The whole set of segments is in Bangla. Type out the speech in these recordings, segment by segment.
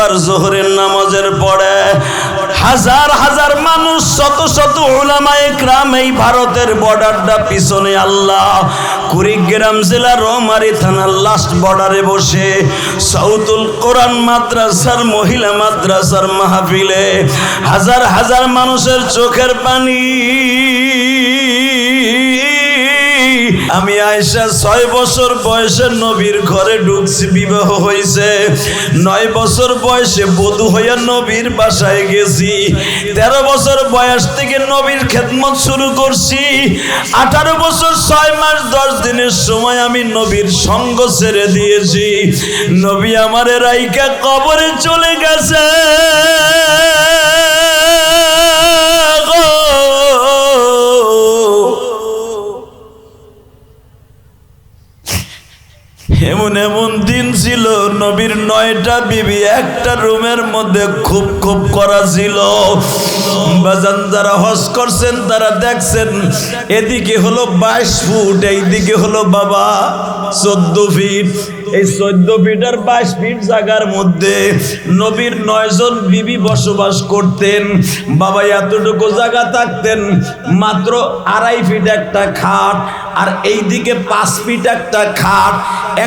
একবার যোহরের নামাজের পরে হাজার হাজার মানুষ, শত শত উলামায়ে কেরাম এই ভারতের বর্ডারটা পিছনে আল্লাহ কুড়িগ্রাম জেলার রৌমারী থানার লাস্ট বর্ডারে বসে সাউতুল কোরআন মাদ্রাসার মহিলা মাদ্রাসার মাহফিলে হাজার হাজার মানুষের চোখের পানি। আমি আয়েশা 6 বছর বয়সে নবীর ঘরে ঢুকছি, বিবাহ হয়েছে 9 বছর বয়সে বধূ হইয়া নবীর বাসায় গেছি। 13 বছর বয়স থেকে নবীর খেদমত শুরু করছি। 18 বছর 6 মাস 10 দিনের সময় আমি নবীর সঙ্গ ছেড়ে দিয়েছি। নবী আমারে রাইকা কবরে চলে গেছে। এমন এমন দিন ছিল নবীর 9টা বিবি একটা রুমের মধ্যে খুব খুব করা ছিল। বাজান যারা হজ করছেন তারা দেখছেন, এদিকে হলো 22 ফুট, এইদিকে হলো বাবা 14 ফিট। এই 14 ফিট আর 22 ফিট জায়গার মধ্যে নবীর 9 জন বিবি বসবাস করতেন। বাবা এতটুকু জায়গা থাকতেন, মাত্র 2.5 ফিট একটা খাট, আর এইদিকে 5 ফিট একটা খাট,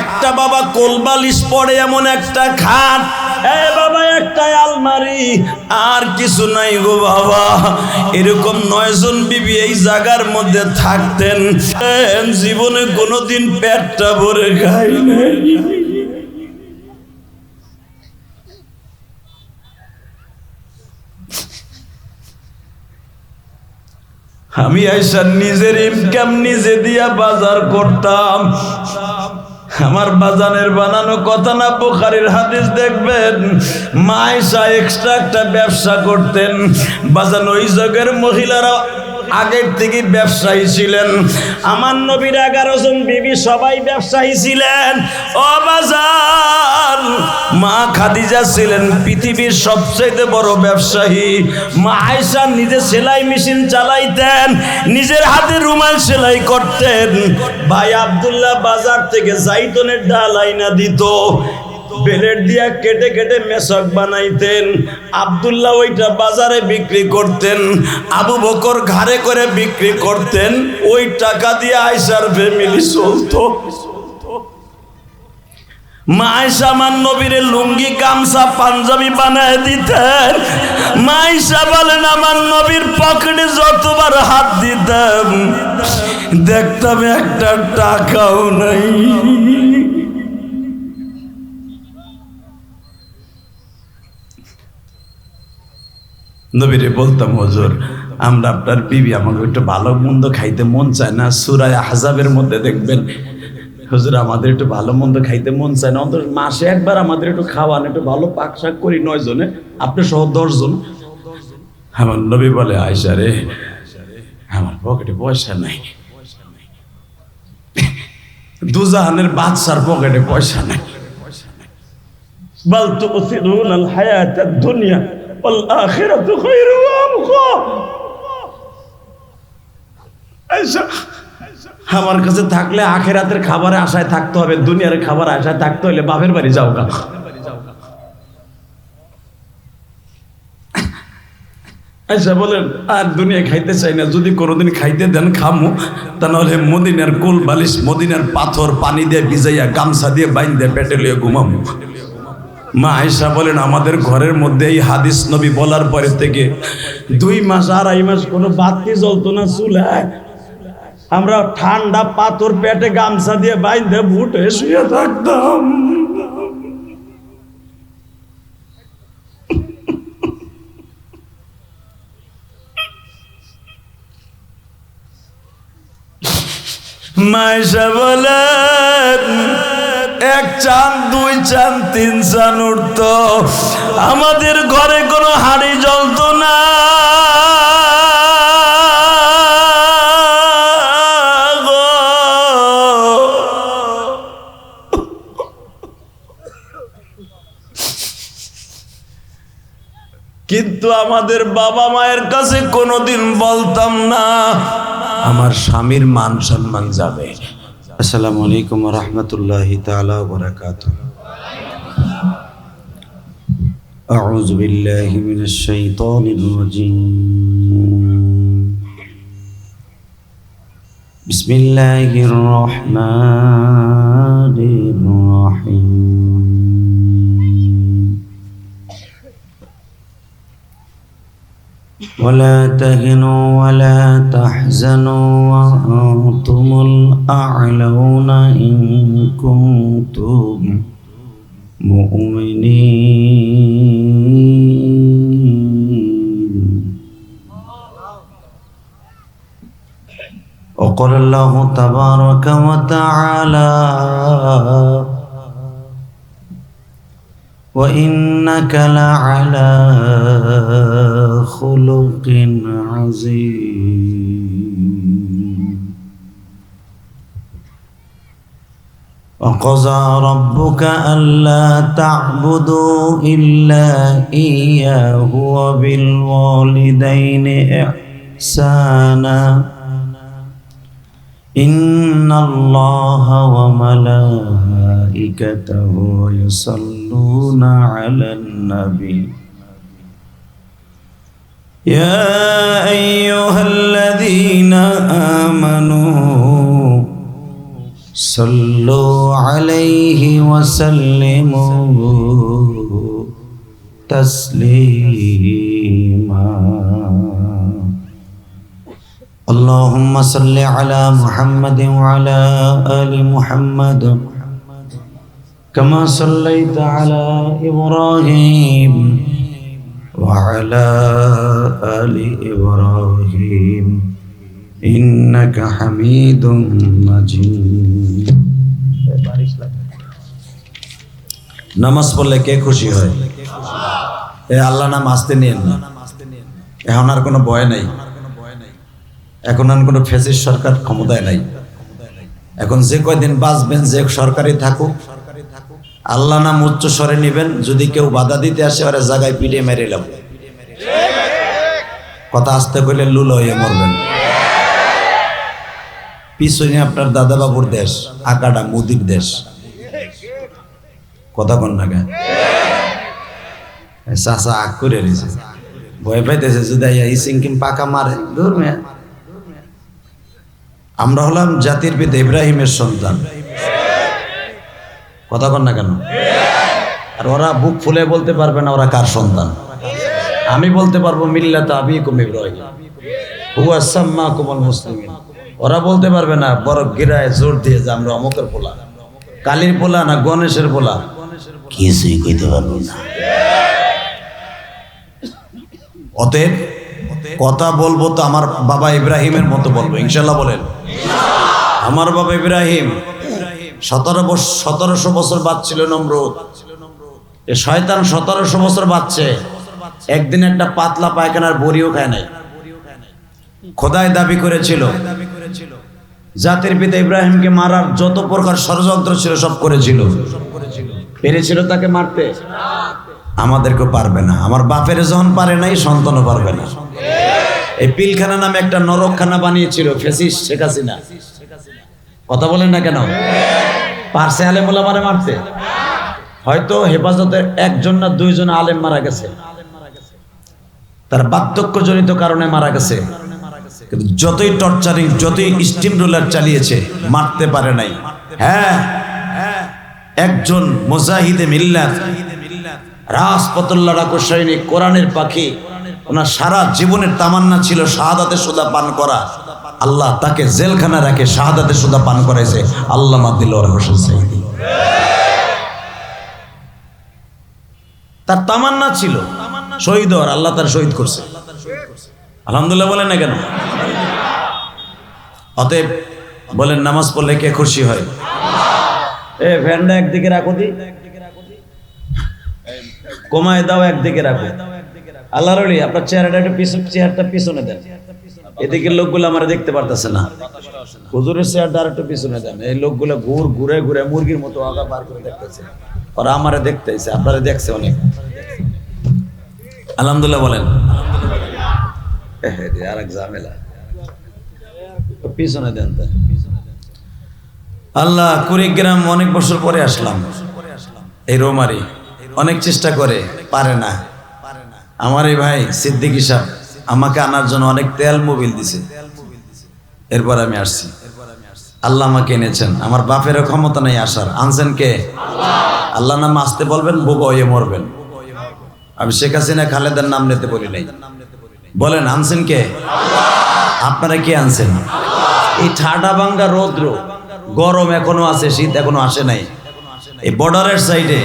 একটা বাবা কোলবালিশ পড়ে এমন একটা খাট, এ বাবা একটা আলমারি, আর কিছু নাই গো বাবা। এরকম 9 জন বিবি এই জায়গার মধ্যে থাকতেন। জীবনে কোনোদিন পেটটা ভরে খাই নাই। আমি আয়েশা নিজের ইনকাম নিজে দিয়া বাজার করতাম। আমার বাজানের বানানো কথা না, বুখারীর হাদিস দেখবেন। মা আয়েশা এক্সট্রা একটা ব্যবসা করতেন। বাজান ওই যুগের মহিলারা আগের থেকে ব্যবসায়ী ছিলেন। আমার নবীর 11 জন বিবি সবাই ব্যবসায়ী ছিলেন। ও বাজান, মা খাদিজা ছিলেন পৃথিবীর সবচেয়ে বড় ব্যবসায়ী। মা আয়েশা নিজে সেলাই মেশিন চালাইতেন, নিজের হাতে রুমাল সেলাই করতেন। ভাই আব্দুল্লাহ বাজার থেকে জাইতুনের ডাল আইনা দিত, বেলেট দিয়া কেটে কেটে মেশক বানাইতেন। আব্দুল্লাহ ওইটা বাজারে বিক্রি করতেন, আবু বকর ঘাড়ে করে বিক্রি করতেন। ওই টাকা দিয়ে আয়েশার ফ্যামিলি চলতো। মা আয়েশা আমার নবীরে লুঙ্গি গামছা পাঞ্জাবি বানায় দিতেন। মা আয়েশা বলেন আমার নবীর পকেটে যতবার হাত দিতাম দেখতাম একটা টাকাও নাই। নবীরে বলতাম, হুজুর আমরা আপনার বিবি, আমাকে একটু ভালো মন্দ খাইতে মন চায় না। সূরা আহজাবের মধ্যে দেখবেন, হুজুর আমাদের একটু ভালো মন্দ খাইতে মন চায় না, অন্তত মাসে একবার আমাদের একটু খাওয়ান, একটু ভালো পাক শাক করি 9 জনে, আপনি সহ 10 জন। আমার নবী বলে, আয়েশা রে আমার পকেটে পয়সা নাই, দুজাহানের বাদশার পকেটে পয়সা নাই। বাল তুসিরুনাল হায়াতাদ দুনিয়া ওয়াল আখিরাতু খায়রু ওয়া আবকা। আয়েশা আমার কাছে থাকলে আখিরাতের খাবারে আশায় থাকতে হবে, দুনিয়ার খাবার আশায় থাকতে হলে বাপের বাড়ি যাও গা। আয়েশা বলেন, আর দুনিয়া খাইতে চাই না, যদি কোনোদিন খাইতে দেন খামু, তা নাহলে মদিনার কোল বালিশ, মদিনার পাথর পানি দিয়ে ভিজাইয়া গামছা দিয়ে বাইন দিয়ে পেটে লিয়ে ঘুমামু। মা আয়েশা বলেন, আমাদের ঘরের মধ্যে এই হাদিস নবী বলার পরে থেকে 2 মাস 2.5 মাস কোনো বাতি জ্বলতো না চুলায়। আমরা ঠান্ডা পাথর পেটে গামছা দিয়ে বাইন্ধে বুটে শুয়ে থাকতাম। মা আয়েশা বলেন, 1 চাঁদ 2 চাঁদ 3 চাঁদ উঠতো, আমাদের ঘরে কোনো হাঁড়ি জ্বলতো না। কিন্তু আমাদের বাবা মায়ের কাছে কোনোদিন বলতাম না, আমার স্বামীর মান সম্মান যাবে। আসসালামু আলাইকুম ওয়া রাহমাতুল্লাহি তাআলা ওয়া বারাকাতুহু। أعوذ بالله من الشيطان الرجيم بسم الله الرحمن الرحيم ولا تهنوا ولا تحزنوا وأنتم الأعلون إن كنتم مؤمنين وقال الله تبارك وتعالى وإنك لعلى خلق عظيم وقضى ربك ألا تعبدوا إلا إياه وبالوالدين إحسانا إن الله وملائكته يصلون على النبي يا أيها الذين آمنوا صلوا عليه وسلموا تسليما اللهم صل على محمد وعلى آل محمد كما صليت على إبراهيم وعلى آل إبراهيم إنك حميد مجيد নামাজ পড়লে কে খুশি হয়? এ আল্লাহ নাম আসতে নিয়েন না, এখন আর কোনো ভয় নাই, এখন আর কোনো ফ্যাসিস্ট সরকার ক্ষমতায় নাই। এখন যে কয়দিন বাঁচবেন, যে সরকারি থাকুক, আল্লাহ নাম উচ্চ স্বরে নিবেন। যদি কেউ বাধা দিতে আসে ওরা জায়গায় পিটিয়ে মেরে লাভ, কথা আসতে কইলে লুল হয়ে মরবেন। পিছনে আপনার দাদা বাবুর দেশ, আকাডা মুদির দেশ, কথা কন না কেন? চাষা আগ করে রয়েছে, ভয় পাইতেছে যদি সিংকিম পাকা মারে। দূর মেয়ে, আমরা হলাম জাতির পিতা ইব্রাহিমের সন্তান, কথা কন না কেন? আর ওরা বুক ফুলে বলতে পারবে না ওরা কার সন্তান। আমি বলতে পারবো মিল্লাত আবিকুম ইব্রাহিম হুয়া সাম্মাকুমুল মুসলিমিন। ওরা বলতে পারবে না বড় গিরায় জোর দিয়ে যে আমরা অমুকের পোলা, কালীর পোলা না গণেশের পোলা, কিছুই কইতে পারবো না। অতএব কথা বলবো তো আমার বাবা ইব্রাহিমের মতো বলবো, ইনশাল্লাহ বলেন। আমার বাবা ইব্রাহিম 1700 বছর বাঁচছিল নমরুদ। এ শয়তান 1700 বছর বাঁচছে, একদিন একটা পাতলা পায়খানার বড়িও খায় নাই। খোদায় দাবি করেছিল, জাতির পিতা ইব্রাহিমকে মারার যত প্রকার ষড়যন্ত্র ছিল সব করেছিল। পেরেছিল তাকে মারতে? আমাদেরকে পারবে না। আমার বাপের যখন পারে নাই, সন্তানও পারবে না। এই পিলখানা নামে একটা নরকখানা বানিয়েছিল ফ্যাসিস্ট শেখ হাসিনা, কথা বলেন না কেন? পারছে আলেম ওলামারে মারতে? হয়তো হেফাজতের একজন না দুইজন আলেম মারা গেছে, তার বার্ধক্যজনিত কারণে মারা গেছে। কিন্তু যতই টর্চারিং, যতই স্টিম রোলার চালিয়েছে, মারতে পারে নাই। হ্যাঁ, একজন মুজাহিদে মিল্লাত, রাজপতুল্লাহ ডাকু সৈনিক, কোরআনের পাখি, ওনার সারা জীবনের তামান্না ছিল শাহাদাতের সুদা পান করা। আল্লাহ তাকে জেলখানা রাখে শাহাদাতের সুদা পান করাইছে। আল্লামা দিলওয়ার হোসেন সাইদি, তার তামান্না ছিল শহীদ হওয়ার, আল্লাহ তার শহীদ করছে। আলহামদুলিল্লাহ বলেন না কেন? অতএব বলেন নামাজ পড়লে কে খুশি হয়? এ ফ্যানটা একদিকে রাখো, দি কমায় দাও, একদিকে রাখো। আল্লাহর ওলি আপনার চেহারাটা একটু চেহারাটা পিছনে দেন, এদিকে লোকগুলো আমার দেখতে পারতেছে না। হুজুরের চেহারাটা আর একটু পিছনে দেন। এই লোকগুলো ঘুরে ঘুরে মুরগির মতো আগা পার করে দেখতেছে, ওরা আমারে দেখতেছে, আপনারা দেখছে অনেক। আলহামদুলিল্লাহ বলেন। আর এক ঝামেলা, পিছনে দেন। আল্লাহ, কুড়িগ্রাম অনেক বছর পরে আসলাম, এই রোমারি অনেক চেষ্টা করে, পারে না। আমার এই ভাই সিদ্দিকী সাহেব আমাকে আনার জন্য অনেক তেল মোবিল দিছে, এরপর আমি আসছি। আল্লাহ আমাকে এনেছেন, আমার বাপেরও ক্ষমতা নেই আসার, আনছেন কে? আল্লাহ নাম আসতে বলবেন, বোবা হয়ে মরবেন। আমি শেখ হাসিনা খালেদার নাম নিতে বলি নাই, বলেন আনছেন কে? আপনারা কে আনছেন? এই ঠাডা ভাঙ্গা রৌদ্র, গরম এখনো আছে, শীত এখনো আসে নাই, এই বর্ডারের সাইডে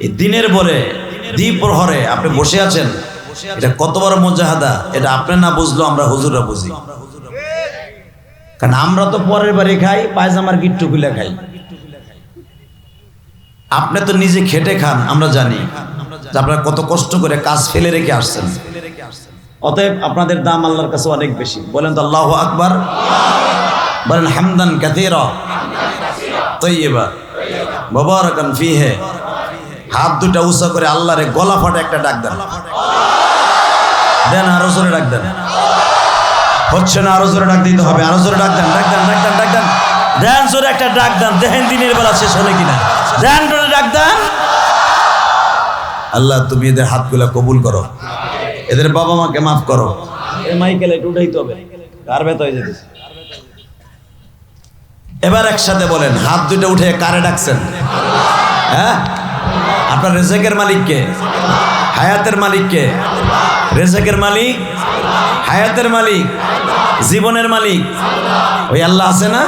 এই দিনের পরে দ্বিপ্রহরে আপনি বসে আছেন, এটা কত বড় মুজাহাদা, এটা আপনি না বুঝলো আমরা হুজুররা বুঝি। কারণ আমরা তো পরের বাড়ি খাই, পায়জামার গিট্টু খুলে খাই, আপনি তো নিজে খেটে খান, আমরা জানি যে আপনারা কত কষ্ট করে কাজ ফেলে রেখে আসছেন। অতএব আপনাদের দাম আল্লাহর কাছে অনেক বেশি। বলেন তো আল্লাহু আকবার, বলেন হামদান কাসীরা তাইয়্যিবা মুবারাকান ফীহি। হাত দুটা উঁচা করে আল্লাহরে গলা ফাটা একটা ডাক দেন, দেন আরো জোরে ডাক দেন। হচ্ছে না, আরো জোরে ডাক দিতে হবে, আরো জোরে ডাক দেন, ডাক দেন, ডাক দেন, ডাক দেন, দেন জোরে একটা ডাক দেন, দেখেন দিনের বেলা শেষ হলে কিনা, দেন জোরে ডাক দেন। আল্লাহ তুমি এদের হাতগুলা কবুল করো, এদের বাবা মাকে মাফ করো। এই মাইকেল একটু উঠাইতে হবে, কার ব্যথা হয়ে যেতেছে। এবার একসাথে বলেন, হাত দুটো উঠে কারে ডাকছেন? হ্যাঁ, আপনার রেজেকের মালিককে, হায়াতের মালিককে, রেজেকের মালিক, হায়াতের মালিক, জীবনের মালিক ওই আল্লাহ আছে না?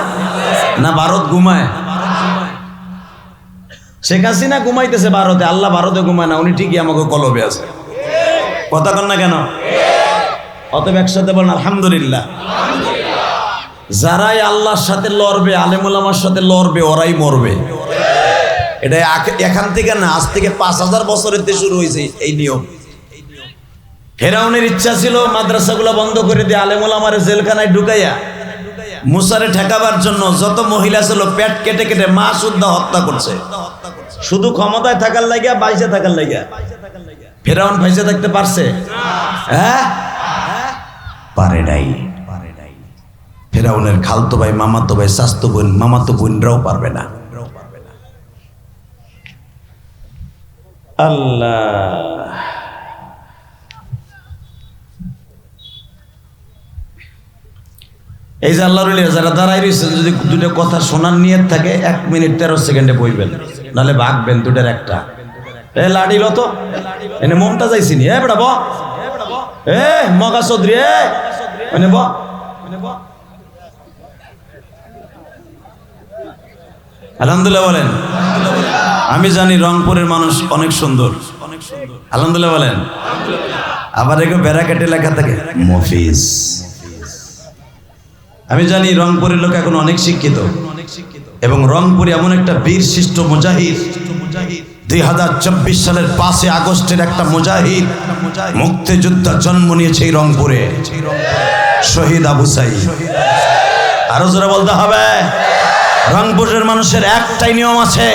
না ভারত ঘুমায়? শেখ হাসিনা ঘুমাইতেছে ভারতে, আল্লাহ ভারতে ঘুমায় না, উনি ঠিকই আমাকে কলবে আছে। কথা কন না কেন? অতএব একসাথে বলেন আলহামদুলিল্লাহ। যারাই আল্লাহর সাথে লড়বে, আলেম ওলামার সাথে লড়বে, ওরাই মরবে। এটা এখান থেকে না, আজ থেকে 5000 বছরের শুরু হয়েছে এই নিয়ম। ফেরাউনের ইচ্ছা ছিল মাদ্রাসাগুলো বন্ধ করে দিয়ে আলেম ওলামারে জেলখানায় ঢুকাইয়া মুসারে ঠেকাবার জন্য যত মহিলা ছিল পেট কেটে কেটে মা সুদ্ধা হত্যা করছে, শুধু ক্ষমতায় থাকার লাগিয়া, বাইসে থাকার লাগিয়া। ফেরাউন বাইসে থাকতে পারছে? হ্যাঁ, পারে নাই। ফেরাউনের খালতো ভাই, মামাতো ভাই, চাচতো বোন, মামাতো বোনরাও পারবে না। আল্লাহ, এই যে আল্লাহর ওলি যারা দাঁড়াই রয়েছেন, যদি দুটো কথা শোনার নিয়ত থাকে 1 মিনিট 13 সেকেন্ডে বইবেন, নাহলে ভাগবেন দুটার একটা। এ লাডিল তো এনে মমতা যাইছি নি, এ বেটা ব, এ মগা চৌধুরী, এ এনে ব। আলহামদুলিল্লাহ বলেন। আমি জানি রংপুরের মানুষ অনেক সুন্দর, আলহামদুলিল্লাহ বলেন। আবার এগুলো ব্যারাকেটে লেখা থাকে মফিজ। আমি জানি রংপুরের লোক এখন অনেক শিক্ষিত, এবং রংপুরে এমন একটা বীর শিষ্ট মুজাহিদ, 2024 সালের 5 আগস্টের একটা মুজাহিদ, মুক্তিযোদ্ধা জন্ম নিয়েছে এই রংপুরে, শহীদ আবু সাঈদ। আরো জোরে বলতে হবে। রংপুরের মানুষের একটাই নিয়ম আছে,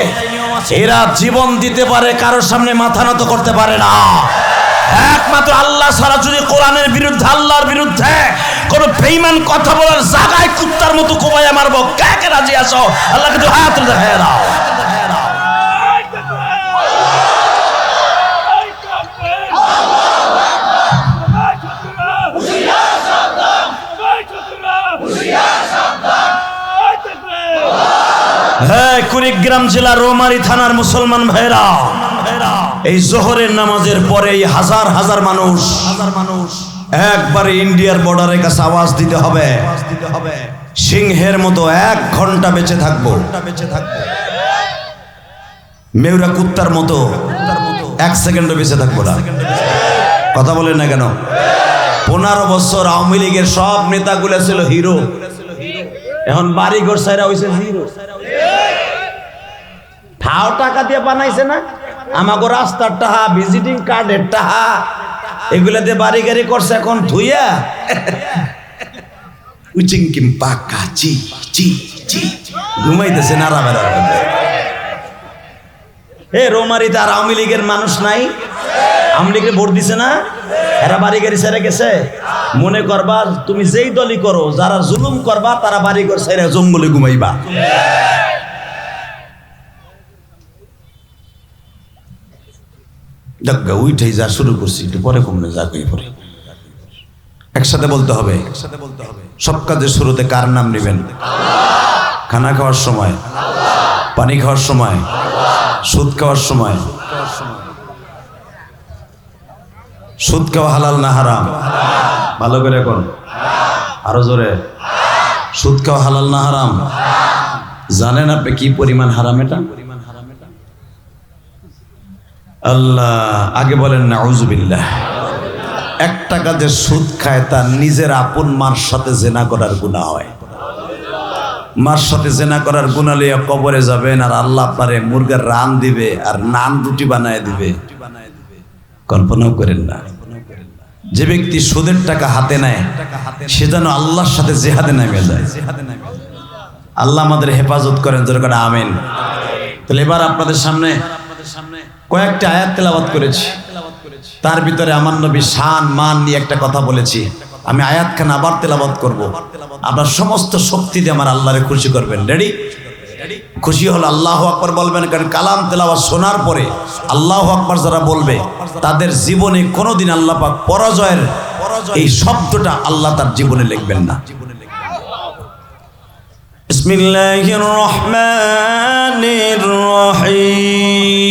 এরা জীবন দিতে পারে, কারোর সামনে মাথা নত করতে পারে না। একমাত্র আল্লাহ ছাড়া, যদি কোরআনের বিরুদ্ধে, আল্লাহর বিরুদ্ধে কোন বেঈমান কথা বলার জায়গায় কুত্তার মতো কোবাইয়া মারবো, কে কে রাজি আছো? আল্লাহকে তো হাত দেখায় দাও। হ্যাঁ, কুড়িগ্রাম জেলা রৌমারী থানার মুসলমান ভাইরা, এই জোহরের নামাজের পরে এই হাজার হাজার মানুষ একবারে ইন্ডিয়ার বর্ডারের কাছে আওয়াজ দিতে হবে, সিংহের মতো 1 ঘন্টা বেঁচে থাকবো, মেউরা কুত্তার মতো 1 সেকেন্ডও বেঁচে থাকবো না। কথা বলেন না কেন? 15 বছর আওয়ামী লীগের সব নেতাগুলো ছিল হিরো, এখন বাড়ি ঘর সাইরা হইছে জিরো। ঠাও টাকা দিয়ে বানাইছে না, আমাগো রাস্তার টাহা, ভিজিটিং কার্ডের টাহা, এগুলা দিয়ে বাড়ি গাড়ি করছে, এখন ধুইয়া উচিং কিম পাকা চি চি চি ঘুমাইতেছে নারাবেরা। এ রৌমারীতে আর আওয়ামী লীগের মানুষ নাই? আওয়ামী লীগের ভোট দিছে না, এরা বাড়ি গাড়ি ছেড়ে গেছে। মনে করবা তুমি যেই দলই করো, যারা জুলুম করবা তারা বাড়ি ঘর ছেড়ে জঙ্গলে ঘুমাইবা। দেখা উঠেই যা শুরু করছি, একটু পরে কমনে যা কই পরে। একসাথে বলতে হবে, সব কাজের শুরুতে কার নাম নেবেন? খানা খাওয়ার সময়, পানি খাওয়ার সময়, সুদ খাওয়ার সময়। সুদ খাওয়া হালাল না হারাম? ভালো করে এখন আরো জোরে। সুদ খাওয়া হালাল না হারাম? জানেন আপনি কি পরিমাণ হারাম এটা? আল্লাহ আগে বলেন নাউজুবিল্লাহ। এক টাকা যে সুদ খায় তার নিজের আপন মার সাথে জেনা করার গুনাহ হয়। মার সাথে জেনা করার গুনাহ লইয়া কবরে যাবেন, আর আল্লাহ আপনারে মুরগির রান দিবে আর নান রুটি বানায় দিবে। কল্পনাও করেন না। যে ব্যক্তি সুদের টাকা হাতে নেয় সে যেন আল্লাহর সাথে জিহাদে নেমে যায়। আল্লাহ আমাদের হেফাজত করেন, যেরকম আমিন। তাহলে এবার আপনাদের সামনে কয়েকটা আয়াত তেলাওয়াত করেছি, তার ভিতরে আমার নবী শান মান নিয়ে একটা কথা বলেছি। আমি আয়াতখানা আবার তেলাওয়াত করব। আপনার সমস্ত শক্তি দিয়ে আমার আল্লাহরে খুশি করবেন। রেডি? খুশি হলো আল্লাহু আকবার বলবেন, কারণ কালাম তেলাওয়াত শোনার পরে আল্লাহু আকবার যারা বলবে তাদের জীবনে কোনোদিন আল্লাহ পাক পরাজয়ের এই শব্দটা আল্লাহ তার জীবনে লিখবেন না। বিসমিল্লাহির রহমানির রহিম।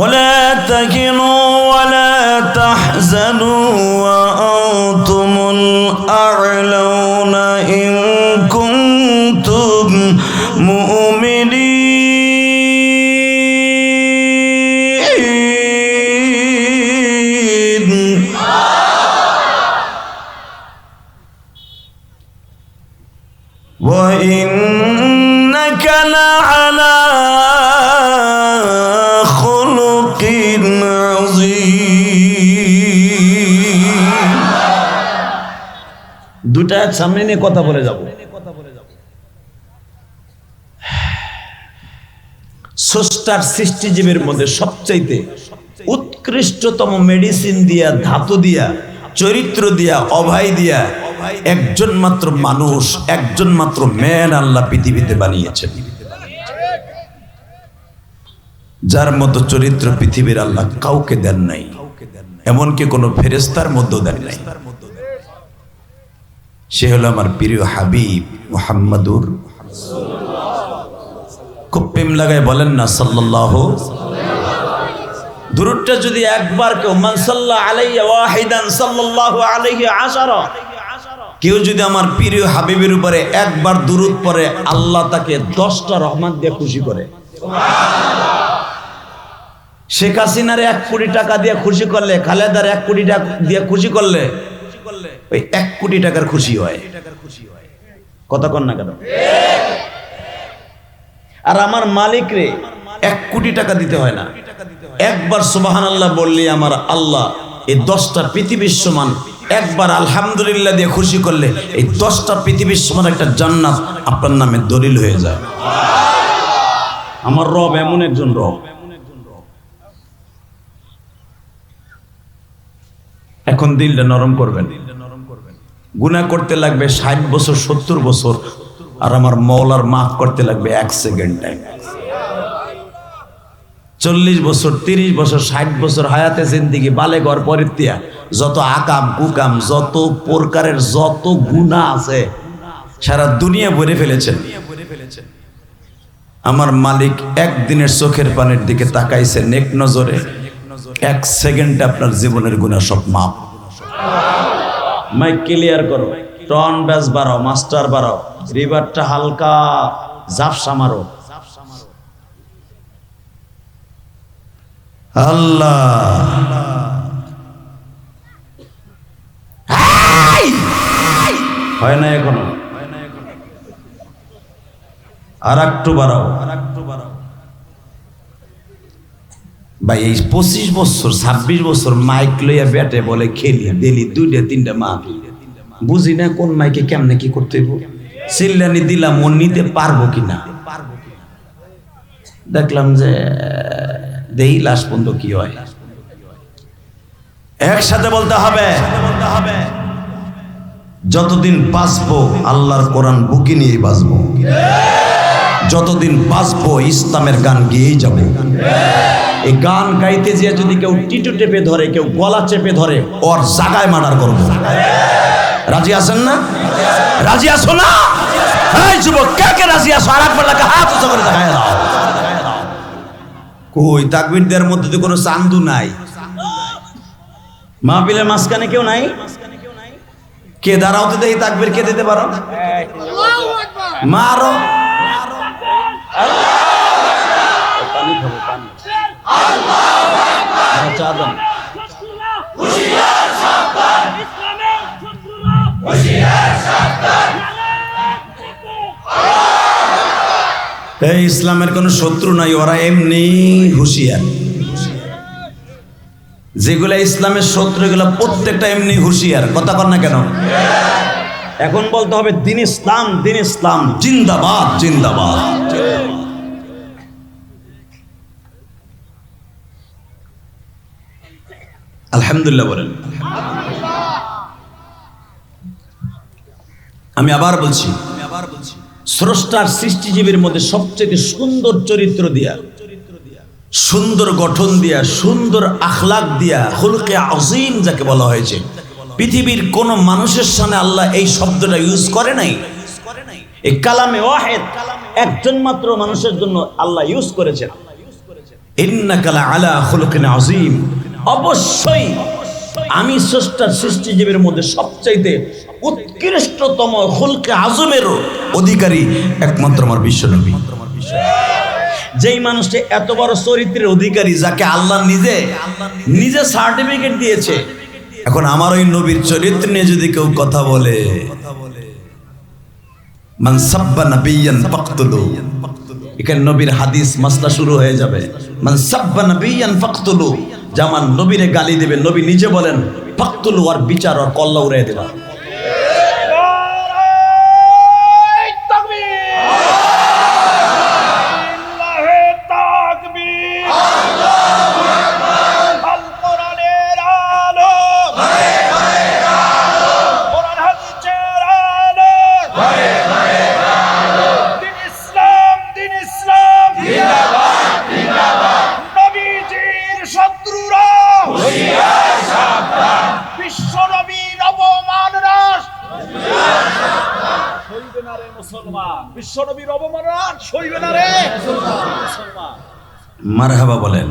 ولا تهنوا ولا تحزنوا وأنتم الأعلون إن كنتم مؤمنين وإنك لعلى خلق عظيم। দুটা সামনে নিয়ে কথা বলে যাব। স্রষ্টার সৃষ্টিজীবের মধ্যে সবচাইতে উৎকৃষ্টতম মেডিসিন দিয়া, ধাতু দিয়া, চরিত্র দিয়া, অভয় দিয়া একজন মাত্র মানুষ, একজন মাত্র ম্যান আল্লাহ পৃথিবীতে বানিয়েছেন, যার মতো চরিত্র পৃথিবীর আল্লাহ কাউকে দেন নাই, এমনকি কোনো ফেরেশতার মধ্যেও দেন নাই। সে হলো আমার প্রিয় হাবিব মুহাম্মাদুর। খুব প্রেম লাগায় বলেন না সাল্লাল্লাহু। দুরূদটা যদি একবার কেউ মান সাল্লা আলাইহি ওয়াহিদান সাল্লাল্লাহু আলাইহি আশারা, কেউ যদি আমার প্রিয় হাবিবের উপরে একবার দুরূদ পড়ে আল্লাহ তাকে 10টা রহমত দিয়ে খুশি করে। শেখ হাসিনার 1 কোটি টাকা দিয়ে খুশি করলে, খালেদার 1 কোটি টাকা দিয়ে খুশি করলে ওই 1 কোটি টাকার খুশি হয়। কথা কন না কেন? আর আমার মালিক রে 1 কোটি টাকা দিতে হয় না, একবার সুবহানাল্লাহ বললি আমার আল্লাহ এই 10টা পৃথিবীর সমান, একবার আলহামদুলিল্লাহ দিয়ে খুশি করলে এই 10টা পৃথিবীর সমান একটা জান্নাত আপনার নামে দলিল হয়ে যায়। আমার রব এমন একজন রব। এখন দিলটা নরম করবেন। গুনাহ করতে লাগবে 60 বছর 70 বছর, আর আমার মওলার মাফ করতে লাগবে 1 সেকেন্ড টাইম। 40 বছর 30 বছর 60 বছর হায়াতে জিন্দিগি বালেঘর পরিত্যাগ, যত আকাম কুকাম, যত প্রকারের যত গুনাহ আছে সারা দুনিয়া ভরে ফেলেছেন। আমার মালিক একদিনের চোখের পানির দিকে তাকাইছে নেক নজরে, 1 সেকেন্ডে আপনার জীবনের গুনাহ সব মাপ। মাইক ক্লিয়ার করো, টন ব্যাস বাড়াও, মাস্টার বাড়াও, রিভারটা হালকা ঝাপসা মারো। আল্লাহ হয় না এখনো? আর একটু বাড়াও। ভাই এই 25 বছর 26 বছর মাইক লইয়া ব্যাটে বলে খেলি, দিলি 2টা 3টা মা, বুঝি না কোন মাইকে কেমনে কি করতে হইব। চিল্লানি দিলাম, ও নিতে পারবো কিনা। দেখলাম যে দেই লাশ পর্যন্ত কি হয়। একসাথে বলতে হবে, যতদিন বাঁচবো আল্লাহর কোরআন বুকে নিয়ে বাঁচবো, যতদিন বাঁচবো ইসলামের গান গেয়েই যাব। এই গান গাইতে যেয়ে যদি কেউ টিটু টেপে ধরে, কেউ গলা চেপে ধরে, ওর জায়গায় মার্ডার করবো। রাজি আছেন না? রাজি আছো না? এই যুবক, কে কে রাজি আছো? আর একবার লাগে হাত উঁচু করে দেখায় দাও। কই তাকবীর দেওয়ার মধ্যে তো কোনো চান্দু নাই। মাহফিলের মাঝখানে কেউ নাই? কে দাঁড়াও তো দেখি, তাকবীর কে দিতে পারো? মারো। এই ইসলামের কোন শত্রু নাই, ওরা এমনি হুঁশিয়ার। যেগুলা ইসলামের শত্রু, এগুলা প্রত্যেকটা এমনি হুঁশিয়ার। কথা কর না কেন? এখন বলতে হবে দিন ইসলাম, দিন ইসলাম জিন্দাবাদ, জিন্দাবাদ। আলহামদুলিল্লাহ বলেন। আমি আবার বলছি, স্রষ্টার সৃষ্টিজীবীর মধ্যে সবচেয়ে সুন্দর চরিত্র দিয়া, সুন্দর গঠন দিয়া, সুন্দর আখলাক দিয়া, খুলকে আযীম যাকে বলা হয়েছে, পৃথিবীর কোন মানুষের সামনে আল্লাহ এই শব্দটা ইউজ করে নাই। এই কালামে ওয়াহিদ একজন মাত্র মানুষের জন্য আল্লাহ ইউজ করেছেন, ইন্নাকা লাআলা খুলকিন আযীম। অবশ্যই আমি স্রষ্টার সৃষ্টিজীবীর মধ্যে সবচাইতে উৎকৃষ্টতম খুলকে আযমের অধিকারী একমাত্র আমার বিশ্বনবী। যেই মানুষটা এত বড় চরিত্রের অধিকারী, যাকে আল্লাহ নিজে নিজে সার্টিফিকেট দিয়েছে। এখন আমার ওই নবীর চরিত্র নিয়ে যদি কেউ কথা বলে, মান সাব্বা নাবিয়ান ফাকতুলু, এখানে নবীর হাদিস মাসলা শুরু হয়ে যাবে। মান সাব্বা নাবিয়ান ফাকতুলু, জামান নবীরে গালি দেবে, নবী নিজে বলেন ফাকতুলু, আর বিচার আর কল্লা উড়াই দেবা। মারহাবা বলেন।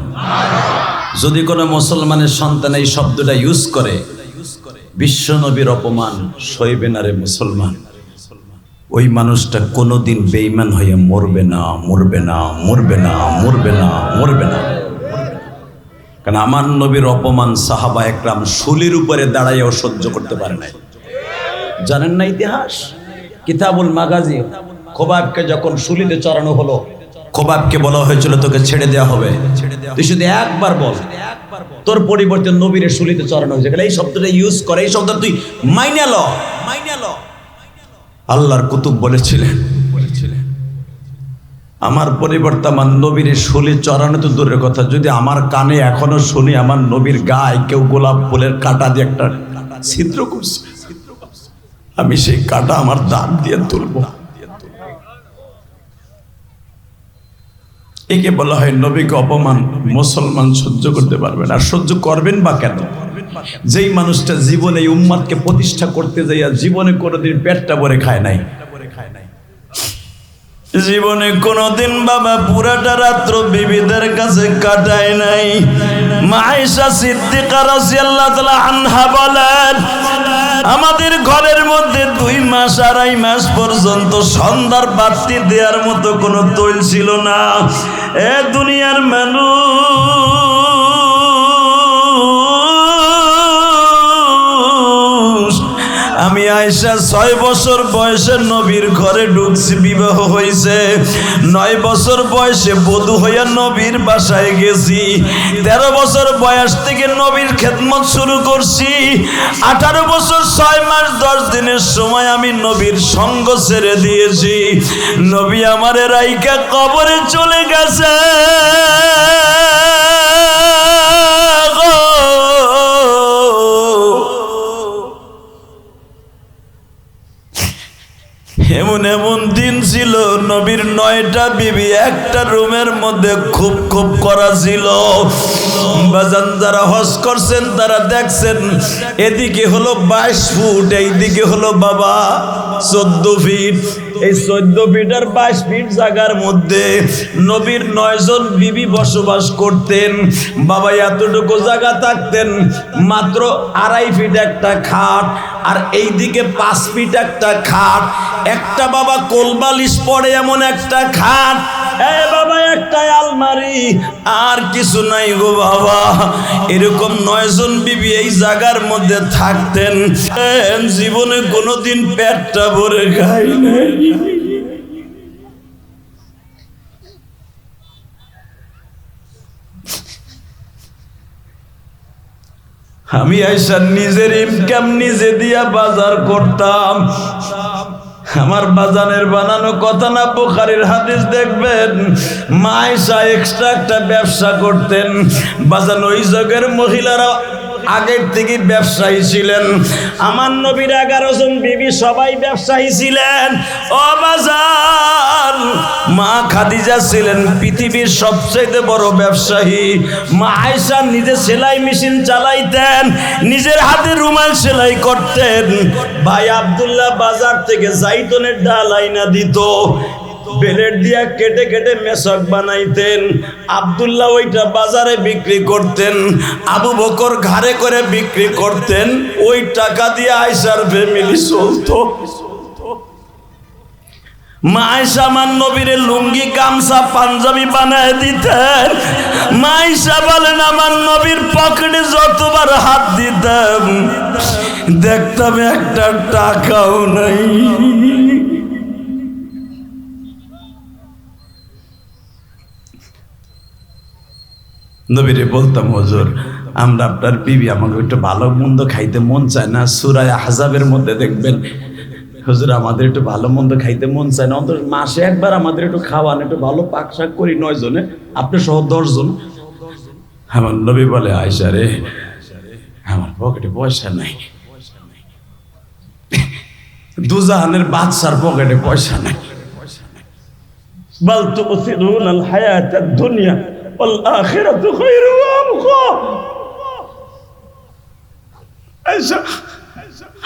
যদি কোনো মুসলমানের সন্তান এই শব্দটা ইউজ করে, বিশ্ব নবীর অপমান সইবে না রে মুসলমান, ওই মানুষটা কোনোদিন বেঈমান হয়ে মরবে না, মরবে না, মরবে না, মরবে না, মরবে না। কারণ আমার নবীর অপমান সাহাবা একরাম শুলির উপরে দাঁড়াইয়াও সহ্য করতে পারে নাই। জানেন না ইতিহাস? কিতাবুল মাগাজি, খোবাবকে যখন শুলিতে চড়ানো হলো, খোবাবকে বলা হয়েছিল তোকে ছেড়ে দেওয়া হবে, তুই শুধু একবার বল তোর পরিবর্তে নবীরে শুলিতে চড়ানো হয়েছে। এই শব্দটা ইউজ করে, এই শব্দটা তুই মাইনে ল, মাইনে ল। আল্লাহর কুতুব বলেছিলেন আমার পরিবর্তে আমার নবীরে শুলি চড়ানো তো দূরের কথা, যদি আমার কানে এখনো শুনি আমার নবীর গায়ে কেউ গোলাপ ফুলের কাঁটা দিয়ে একটা ছিদ্র করছে, আমি সেই কাঁটা আমার দাঁত দিয়ে তুলবো। একে বলা হয় নবীকে অপমান মুসলমান সহ্য করতে পারবে না। আর সহ্য করবেন বা কেন? যেই মানুষটা জীবনে এই উম্মাদকে প্রতিষ্ঠা করতে যাইয়া জীবনে কোনোদিন পেটটা ভরে খায় নাই, জীবনে কোনোদিন বাবা পুরাটা রাত্র বিবিদের কাছে কাটায় নাই। মা আয়েশা সিদ্দিকা রাদিয়াল্লাহু তাআলা আনহা বলেন, আমাদের ঘরের মধ্যে 2 মাস 2.5 মাস পর্যন্ত সন্ধ্যার বাতি দেওয়ার মতো কোনো তৈল ছিল না। এ দুনিয়ার মানুষ, আমি আয়েশা 6 বছর বয়সে নবীর ঘরে ঢুকছি, বিবাহ হয়েছে। 9 বছর বয়সে বধূ হইয়া নবীর বাসায় গেছি। 13 বছর বয়স থেকে নবীর খেদমত শুরু করছি। 18 বছর 6 মাস 10 দিনের সময় আমি নবীর সঙ্গ ছেড়ে দিয়েছি। নবী আমারে রাইকা কবরে চলে গেছে। এমন এমন দিন ছিল নবীর 9টা বিবি একটা রুমের মধ্যে খুব খুব করা ছিল। বাজান যারা হজ করছেন তারা দেখছেন এদিকে হলো 22 ফুট, এইদিকে হলো বাবা 14 ফিট। এই 14 ফিট আর 22 ফিট জায়গার মধ্যে নবীর 9 জন বিবি বসবাস করতেন। বাবা এতটুকু জায়গা থাকতেন, মাত্র 2.5 ফিট একটা খাট, আর এইদিকে 5 ফিট একটা খাট, একটা বাবা কোলবালিশ পড়ে এমন একটা খাট, বাবা একটা আলমারি, আর কিছু নাই গো বাবা। এরকম 9 জন বিবি এই জায়গার মধ্যে থাকতেন। জীবনে কোনোদিন পেটটা ভরে খাই নাই। আমি আইসা নিজের ইনকাম নিজে দিয়া বাজার করতাম। আমার বাজানের বানানো কথা না, বুখারীর হাদিস দেখবেন। মা আয়েশা এক্সট্রা একটা ব্যবসা করতেন। বাজান ওই যুগের মহিলারা আগের থেকে ব্যবসায়ী ছিলেন। আমার নবীর 11 জন বিবি সবাই ব্যবসায়ী ছিলেন। ও বাজার, মা খাদিজা ছিলেন পৃথিবীর সবচেয়ে বড় ব্যবসায়ী। মা আয়েশা নিজে সেলাই মেশিন চালাইতেন, নিজের হাতে রুমাল সেলাই করতেন। ভাই আব্দুল্লাহ বাজার থেকে জাইতুনের ডাল আইনা দিত, বেলেট দিয়া কেটে কেটে মেশক বানাইতেন। আব্দুল্লাহ ওইটা বাজারে বিক্রি করতেন, আবু বকর ঘাড়ে করে বিক্রি করতেন। ওই টাকা দিয়ে আয়েশার ফ্যামিলি চলতো। মা আয়েশা আমার নবীরে লুঙ্গি গামছা পাঞ্জাবি বানায় দিতেন। মা আয়েশা বলেন আমার নবীর পকেটে যতবার হাত দিতাম দেখতাম একটা টাকাও নাই। নবীরে বলতাম, হুজুর আমরা আপনার বিবি, আমাকে একটু ভালো মন্দ খাইতে মন চায় না। সূরা আহজাবের মধ্যে দেখবেন, হুজুর আমাদের একটু ভালো মন্দ খাইতে মন চায় না, অন্তত মাসে একবার আমাদের একটু খাওয়ান, একটু ভালো পাক শাক করি 9 জনে, আপনি সহ 10 জন। আমার নবী বলে, আয়েশা রে আমার পকেটে পয়সা নাই, দুজাহানের বাদশার পকেটে পয়সা নাই। বাল তুসিরুনাল হায়াতাদ দুনিয়া ওয়াল আখিরাতু খায়রুম ওয়া আবকা। আয়েশা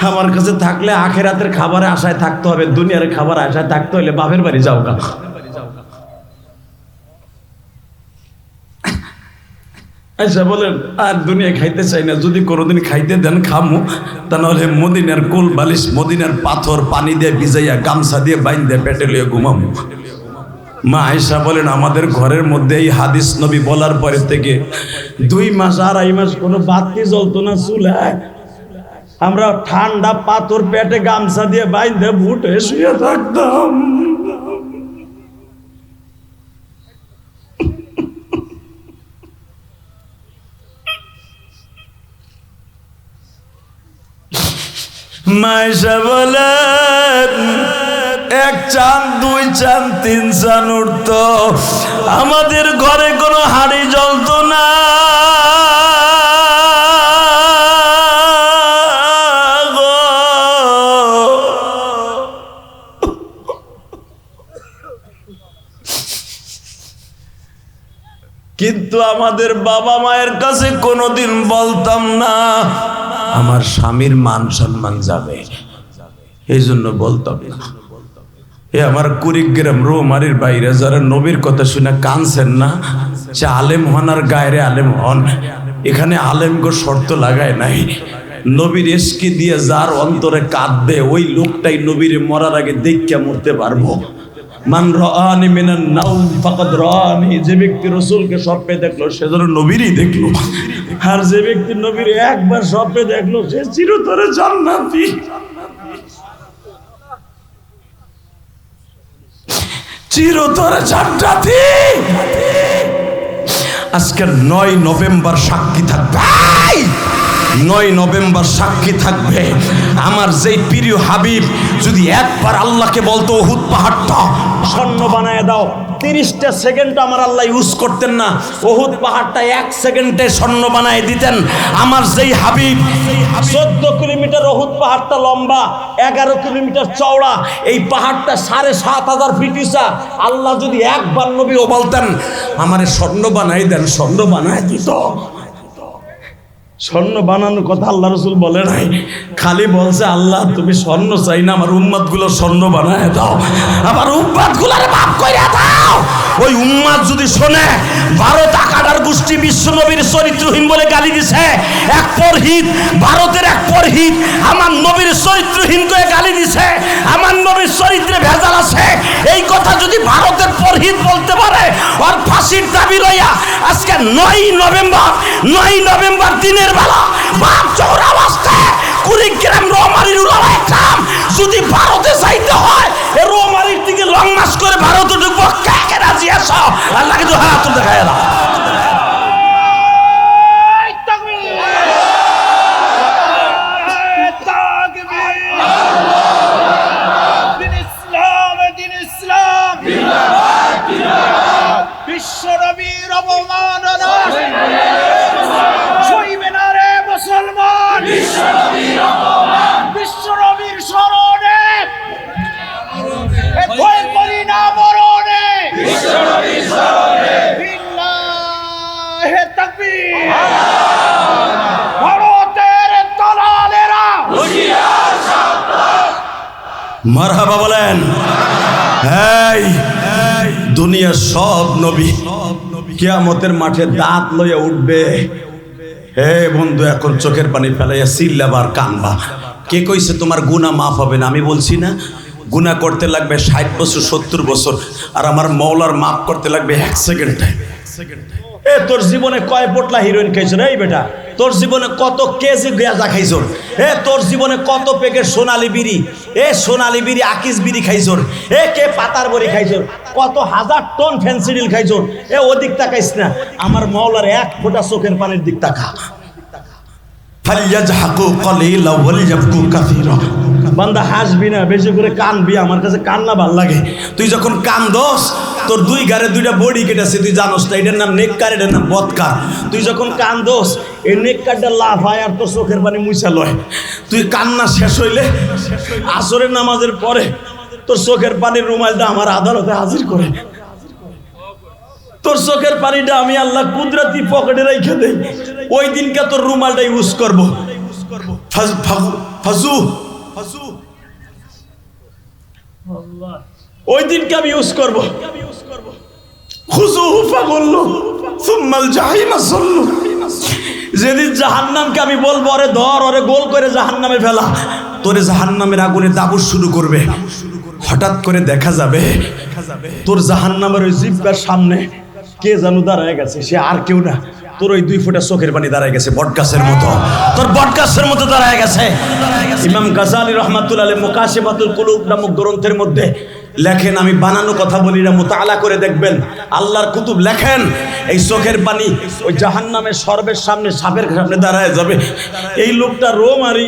আমার কাছে থাকলে আখিরাতের খাবারে আশায় থাকতে হবে, দুনিয়ার খাবার আশায় থাকতে হলে বাপের বাড়ি যাও গা। আয়েশা বলেন, আর দুনিয়া খাইতে চাই না, যদি কোনোদিন খাইতে দেন খামু, তা নাহলে মদিনার কোল বালিশ, মদিনার পাথর পানি দিয়ে ভিজাইয়া গামছা দিয়ে বাইন দিয়ে পেটে লিয়ে ঘুমামু। মা আয়েশা বলেন, আমাদের ঘরের মধ্যে এই হাদিস নবী বলার পরে থেকে 2 মাস 2.5 মাস কোনো বাতি জ্বলতো না চুলায়। আমরা ঠান্ডা পাথর পেটে গামছা দিয়ে বাইন্ধে ভুটে শুয়ে থাকতাম। মা আয়েশা বলেন, 1 চাঁদ 2 চাঁদ 3 চাঁদ উঠত, আমাদের ঘরে কোনো হাঁড়ি জ্বলতো না। কিন্তু আমাদের বাবা মায়ের কাছে কোনোদিন বলতাম না, আমার স্বামীর মান সম্মান যাবে, এই জন্য বলতাম না। এ আমার কুড়িগ্রাম রৌমারির বাইরে যারা নবীর কথা শুনে কানছেন না, সে আলেম হন আর গায়রে আলেম হন, এখানে আলেমগো শর্ত লাগায় নাই। নবীর এসকে দিয়ে যার অন্তরে কাঁদবে, ওই লোকটাই নবীরে মরার আগে দেখিয়া মরতে পারবো। মান রাআনি মিনান নাউম ফাকাদ রাআনি, যে ব্যক্তি রাসূলকে স্বপ্নে দেখলো সে যেন নবীরই দেখলো, আর যে ব্যক্তি নবীর একবার স্বপ্নে দেখলো সে চিরতরে জান্নাতি। চিরতরে জান্নাতি। আজকের 9 নভেম্বর সাক্ষী থাকবে, 9 নভেম্বর সাক্ষী থাকবে আমার যেই প্রিয় হাবিব যদি একবার আল্লাহকে বলতো উহুদ পাহাড়টা স্বর্ণ বানায় দাও, 30টা সেকেন্ড আমার আল্লাহ ইউজ করতেন না, উহুদ পাহাড়টা 1 সেকেন্ডে স্বর্ণ বানায় দিতেন। আমার যেই হাবিব 14 কিলোমিটার উহুদ পাহাড়টা লম্বা, 11 কিলোমিটার চওড়া, এই পাহাড়টা 7500 ফিট উঁচা। আল্লাহ যদি একবার নবীও বলতেন আমারে স্বর্ণ বানাই দেন, স্বর্ণ বানায় দিত। স্বর্ণ বানানোর কথা আল্লাহ রসুল বলে নাই, খালি বলছে আল্লাহ তুমি স্বর্ণ চাই না, আমার উম্মাদ গুলো স্বর্ণ বানায় দাও, আমার উম্মাদ গুলারে মাফ করে দাও। ওই উম্মাদ যদি শোনে ভারত আকাটার গোষ্ঠী বিশ্ব নবীর চরিত্রহীন বলে গালি দিছে, এক পরহিত ভারতের এক পরহিত আমার নবীর চরিত্রহীন করে গালি দিছে, আমার নবীর চরিত্রে ভেজাল আছে, এই কথা যদি ভারতের পরহিত বলতে পারে আর ফাঁসির দাবি লইয়া আজকে 9 নভেম্বর দিনের বেলা বাপ চৌরা অবস্থায় কুড়িগ্রাম রৌমারির উলামায়ে কেরাম যদি ভারতে যাইতে হয় এই রৌমারির থেকে লং মাস করে ভারতে ঢুকবো, কাকে রাজি আছো? আল্লাহকে তো হাত দেখায় না। বিশ্বনবীর অবমাননা সইবে না রে মুসলমান, বিশ্বনবীর স্মরণে ভয় করি না মরণে, বিল্লাহে তাকবীর। ভারতের দালালেরা মারহাবা বলেন। এই দুনিয়ার সব নবী কিয়ামতের মাঠে দাঁত লইয়া উঠবে। হে বন্ধু, এখন চোখের পানি ফেলাইয়া চিল্লাবার কানবা। কে কইছে তোমার গুনাহ মাফ হবে না? আমি বলছি না, গুনাহ করতে লাগবে 60 বছর 70 বছর, আর আমার মওলার মাফ করতে লাগবে 1 সেকেন্ডে। এ তোর জীবনে কয় পোটলা হিরোইন খাইছ রে বেটা? তোর জীবনে কত কেজি গাঁজা খাইছ? এ তোর জীবনে কত প্যাকেট সোনালী বিড়ি, সোনালী বিড়ি আকিস বিড়ি খাইছ? কে পাতার বড়ি খাইছ? কত হাজার টন ফেন্সিডিল খাইছ? ওদিক তাকাইস না, আমার মওলার 1 ফোঁটা চোখের পানির দিক তাকা। ফালইয়াজহাকু কালিলা ওয়ালইয়াবকু কাসীরা। বান্দা হাসবি না, বেশি করে কানবি। আমার কাছে কান্না ভাল লাগে। তুই যখন কান্দস তোর 2 গারে 2টা বডি কেটেছে, তুই জানোস না? এটার নাম নেককার, এটার নাম বদকার। তুই যখন কান্দস এই নেককারটা লাভ হয় আর তোর চোখের পানি মুছা লয়। তুই কান্না শেষ হইলে আসরের নামাজের পরে তোর চোখের পানির রুমালটা আমার আদালতে হাজির করে। তোর চোখের পানিটা আমি আল্লাহ কুদরতি পকেটে রেখে দেই। ওই দিনকে তোর রুমালটা ইউজ করবো। ওই দিনকে আমি ইউজ করবো। যেদিন জাহান্নামকে আমি বলবো ওরে ধর, ওরে গোল করে জাহান্নামে ফেলা, তোরে জাহান্নামের আগুনে দাবুর শুরু করবে। হঠাৎ করে দেখা যাবে তোর জাহান্নামের ওই জিহ্বার সামনে কে জানো দাঁড়ায় গেছে। সে আর কেউ না, তোর ওই 2 ফোঁটা চোখের পানি দাঁড়ায় গেছে বটগাছের মতো। তোর বটগাছের মতো দাঁড়ায় গেছে। ইমাম গাজালি রাহমাতুল্লাহ আলাইহি মুকাশিফাতুল কুলুব নামক গ্রন্থের মধ্যে লেখেন, আমি বানানো কথা বলি না, মুতাআলা করে দেখবেন, আল্লাহর কুতুব লেখেন, এই চোখের পানি ওই জাহান্নামের সর্বের সামনে সাপের সামনে দাঁড়ায় যাবে। এই লোকটা রোমারি,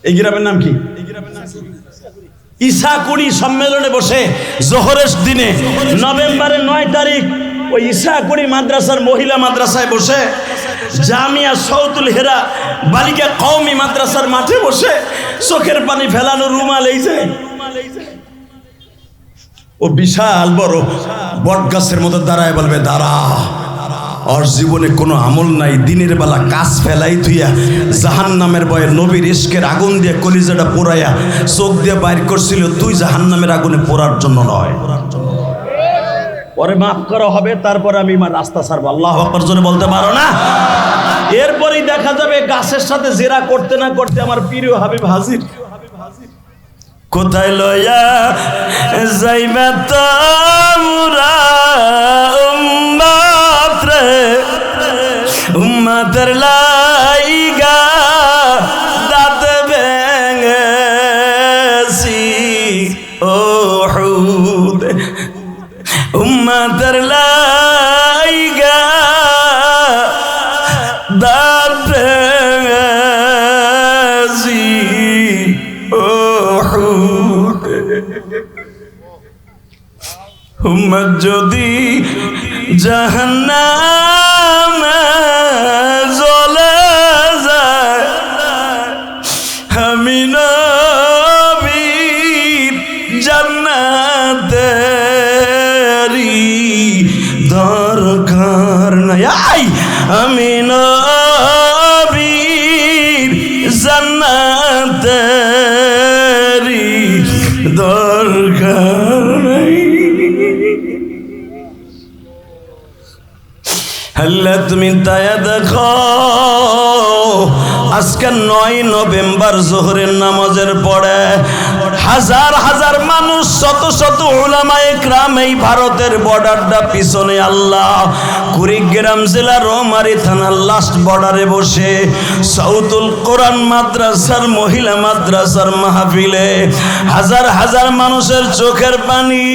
এই গ্রামের নাম কি? ঈসাকুড়ি সম্মেলনে বসে জোহরের দিনে নভেম্বরের 9 তারিখ ওই ঈসাকুড়ি মাদ্রাসার মহিলা মাদ্রাসায় বসে, জামিয়া সৌতুল হেরা বালিকা কওমি মাদ্রাসার মাঠে বসে চোখের পানি ফেলানো রুমাল এই যে ও বিশাল বড় বটগাছের মতো দাঁড়ায় বলবে, দাঁড়া, ওর জীবনে কোনো আমল নাই, দিনের বেলা কাজ ফেলাই থুইয়া জাহান্নামের ভয়ে নবীর ইশকের আগুন দিয়ে কলিজাটা পোড়াইয়া চোখ দিয়ে বাইর করছিল, তুই জাহান্নামের আগুনে পোড়ার জন্য নয়। পরে মাফ করা হবে, তারপরে আমি রাস্তা ছাড়বো। আল্লাহু আকবার জোরে বলতে পারো না? এরপরেই দেখা যাবে গাছের সাথে জেরা করতে না করতে আমার প্রিয় হাবিব হাজির। কোথায় লইয়া যাইবা তোমরা উম্মত রে, উম্মতের লাইগা দাঁত ভেঙেছি ওহুদ, উম্মতের লাইগা দাঁত উম্মত যদি জাহান্নামে জ্বলে যায়, আমি নবীর জান্নাতেরই দরকার নাই। আমি নবীর জান্নাতেরই দরকার নাই। আল্লাহ তুমি তায়া দেখো, আজকে 9 নভেম্বর জোহরের নামাজের পরে হাজার হাজার মানুষ, শত শত উলামায়ে কেরাম এই ভারতের বর্ডারটা পিছনে আল্লাহ কুড়িগ্রাম জেলার রৌমারী থানার লাস্ট বর্ডারে বসে সাউতুল কোরআন মাদ্রাসার মহিলা মাদ্রাসার মাহফিলে হাজার হাজার মানুষের চোখের পানি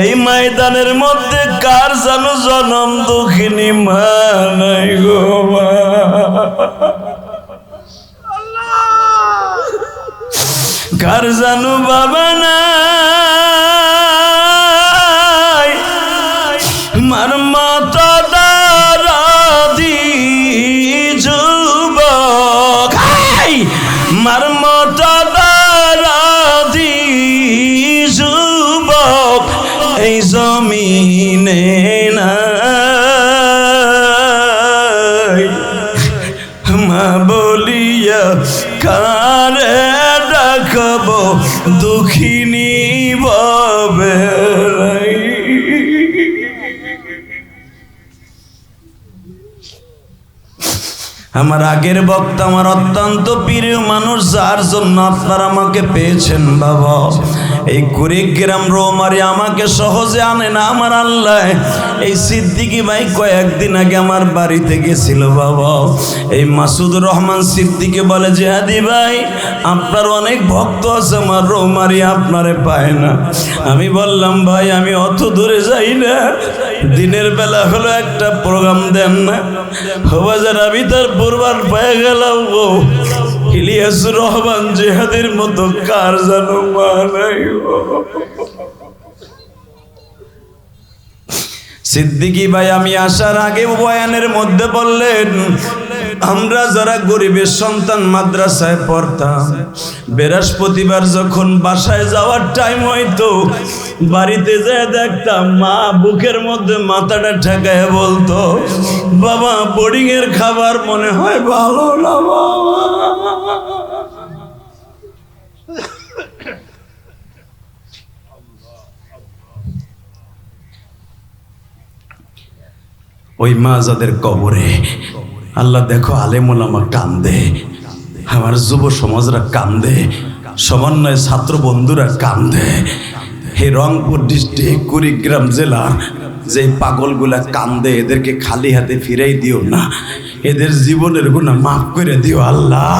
এই ময়দানের মধ্যে কার জানো জনম দুঃখিনী মা নাই গো মা, কার জানো বাবা নাই, মার মাতা দারাদি যুবক, মার মাতা দারাদি যুবক এই জমিনে নাই, মা বলিয়া কারে ডাকব দুঃখিনী বাবে। আমার আগের বক্তা আমার অত্যন্ত প্রিয় মানুষ, যার জন্য আপনারা আমাকে পেয়েছেন বাবা, এই কুড়িগ্রাম রৌমারী আমাকে সহজে আনে না আমার আল্লাহ। এই সিদ্দিকী ভাই কয়েকদিন আগে আমার বাড়িতে গেছিল বাবা, এই মাসুদুর রহমান সিদ্দিকী বলে যে হাদি ভাই আপনার অনেক ভক্ত আছে আমার রৌমারী, আপনারে পায় না। আমি বললাম ভাই আমি অত দূরে যাই না, দিনের বেলা হলো একটা প্রোগ্রাম দেন না, বাজার আমি তার পূর্বার পেয়ে গেলাম গো। ইলিয়াসুর রহমান জিহাদের মতো কার জানো মা নাই গো। সিদ্দিকী ভাই আমি আসার আগে বয়ানের মধ্যে বললেন, আমরা যারা গরিবের সন্তান মাদ্রাসায় পড়তাম, বৃহস্পতিবার যখন বাসায় যাওয়ার টাইম হইতো বাড়িতে যেয়ে দেখতাম মা বুকের মধ্যে মাথাটা ঠেকায় বলতো, বাবা বোর্ডিং এর খাবার মনে হয় ভালো না বাবা। ওই মা যাদের কবরে আল্লাহ দেখো আলেম ওলামা কান্দে, আমার যুব সমাজরা কান্দে, সমন্বয় ছাত্র বন্ধুরা কান্দে। এই রংপুর ডিস্ট্রিক্ট কুড়িগ্রাম জেলার যে পাগলগুলা কান্দে এদেরকে খালি হাতে ফিরাই দিও না, এদের জীবনের গুনাহ মাফ করে দিও আল্লাহ।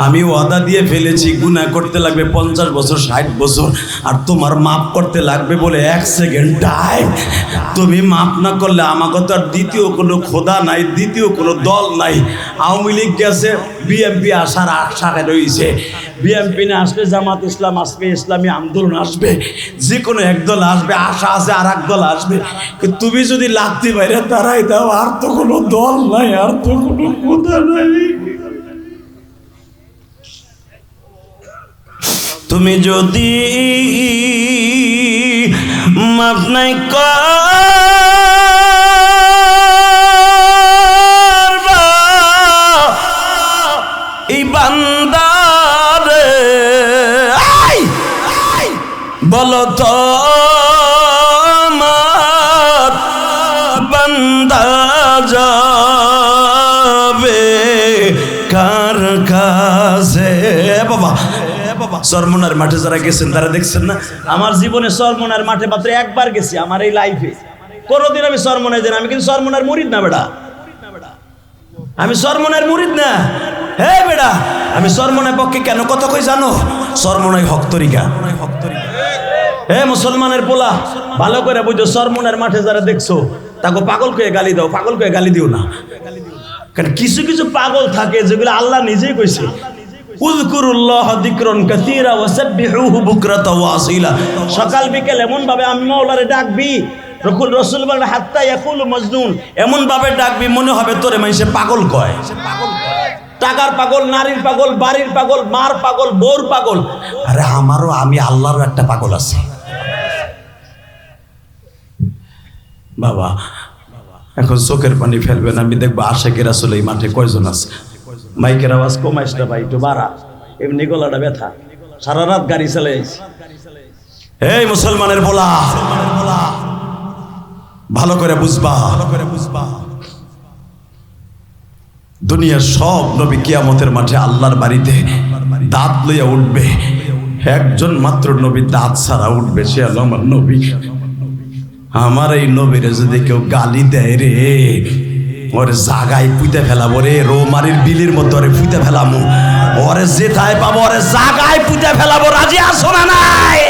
আমি ওয়াদা দিয়ে ফেলেছি গুনাহ করতে লাগবে 50 বছর 60 বছর, আর তোমার মাফ করতে লাগবে বলে 1 সেকেন্ড টাইম। তুমি মাফ না করলে আমাকে তো আর দ্বিতীয় কোনো খোদা নাই, দ্বিতীয় কোনো দল নাই। আওয়ামী লীগ গেছে, বিএনপি আসার আশায় রয়েছে, বিএনপি না আসলে জামাত ইসলাম আসবে, ইসলামী আন্দোলন আসবে, যে কোনো এক দল আসবে, আশা আছে আর এক দল আসবে। তুমি যদি লাগতে বাইরে তারাই দাও, আর তো কোনো দল নাই, আর তো কোনো খোদা নাই। তুমি যদি মাফ নাই করবা এই বান্দারে, বলো তো আমার বান্দা যাবে কার কাছে? বাবা সরমনার মাঠে যারা গেছেন তারা দেখছেন না, আমার জীবনে সরমনার মাঠে মাত্র একবার গেছি আমার এই লাইফে, কোনোদিন আমি সরমনায় যাই না। আমি কিন্তু সরমনার মুরিদ না বেটা, আমি সরমনার মুরিদ না। হে বেটা আমি সরমনার পক্ষে কেন কথা কই জানো? সরমনাই হক তরিকা। হে মুসলমানের পোলা ভালো করে বুঝো, সরমনার মাঠে যারা দেখছো তাকে পাগল কয়ে গালি দাও, পাগল কয়ে গালি দিও না। কারণ কিছু কিছু পাগল থাকে যেগুলো আল্লাহ নিজেই কইছে, উযকুরুল্লাহ যিকরান কাসীরা ওয়াসাব্বিহুহু বুকরাতাও ওয়া আসীলা। সকাল বিকেল এমন ভাবে আমি মাওলারে ডাকবি, রাসূল বলেন হাত্তা ইয়াকুলু মাজনুন, এমন ভাবে ডাকবি মনে হবে তোরে মানুষে পাগল কয়। টাকার পাগল, নারীর পাগল, বাড়ির পাগল, মার পাগল, বউর পাগল। আরে আমারও, আমি আল্লাহরও একটা পাগল আছে বাবা। এখন চোখের পানি ফেলবেন, আমি দেখবো আশেকের আসলে এই মাঠে কয়জন আছে। মাইকের আওয়াজ কমাইস না ভাই, একটু বাড়া, এমনি গলাটা ব্যথা, সারা রাত গাড়ি চালাইছি। এই মুসলমানের বলা, ভালো করে বুঝবা, দুনিয়ার সব নবী কিয়ামতের মাঠে আল্লাহর বাড়িতে দাঁত লইয়া উঠবে, একজন মাত্র নবী দাঁত ছাড়া উঠবে, সে হলো আমার নবী। আমার এই নবীরে যদি কেউ গালি দেয় রে, ওরে জাগায় পুঁতে ফেলাবো রে, রৌমারির বিলির মধ্যে ওরে পুঁতে ফেলামো, ওরে যেথায় পাবো ওরে জাগায় পুঁতে ফেলাবো। রাজি আছো না নাই?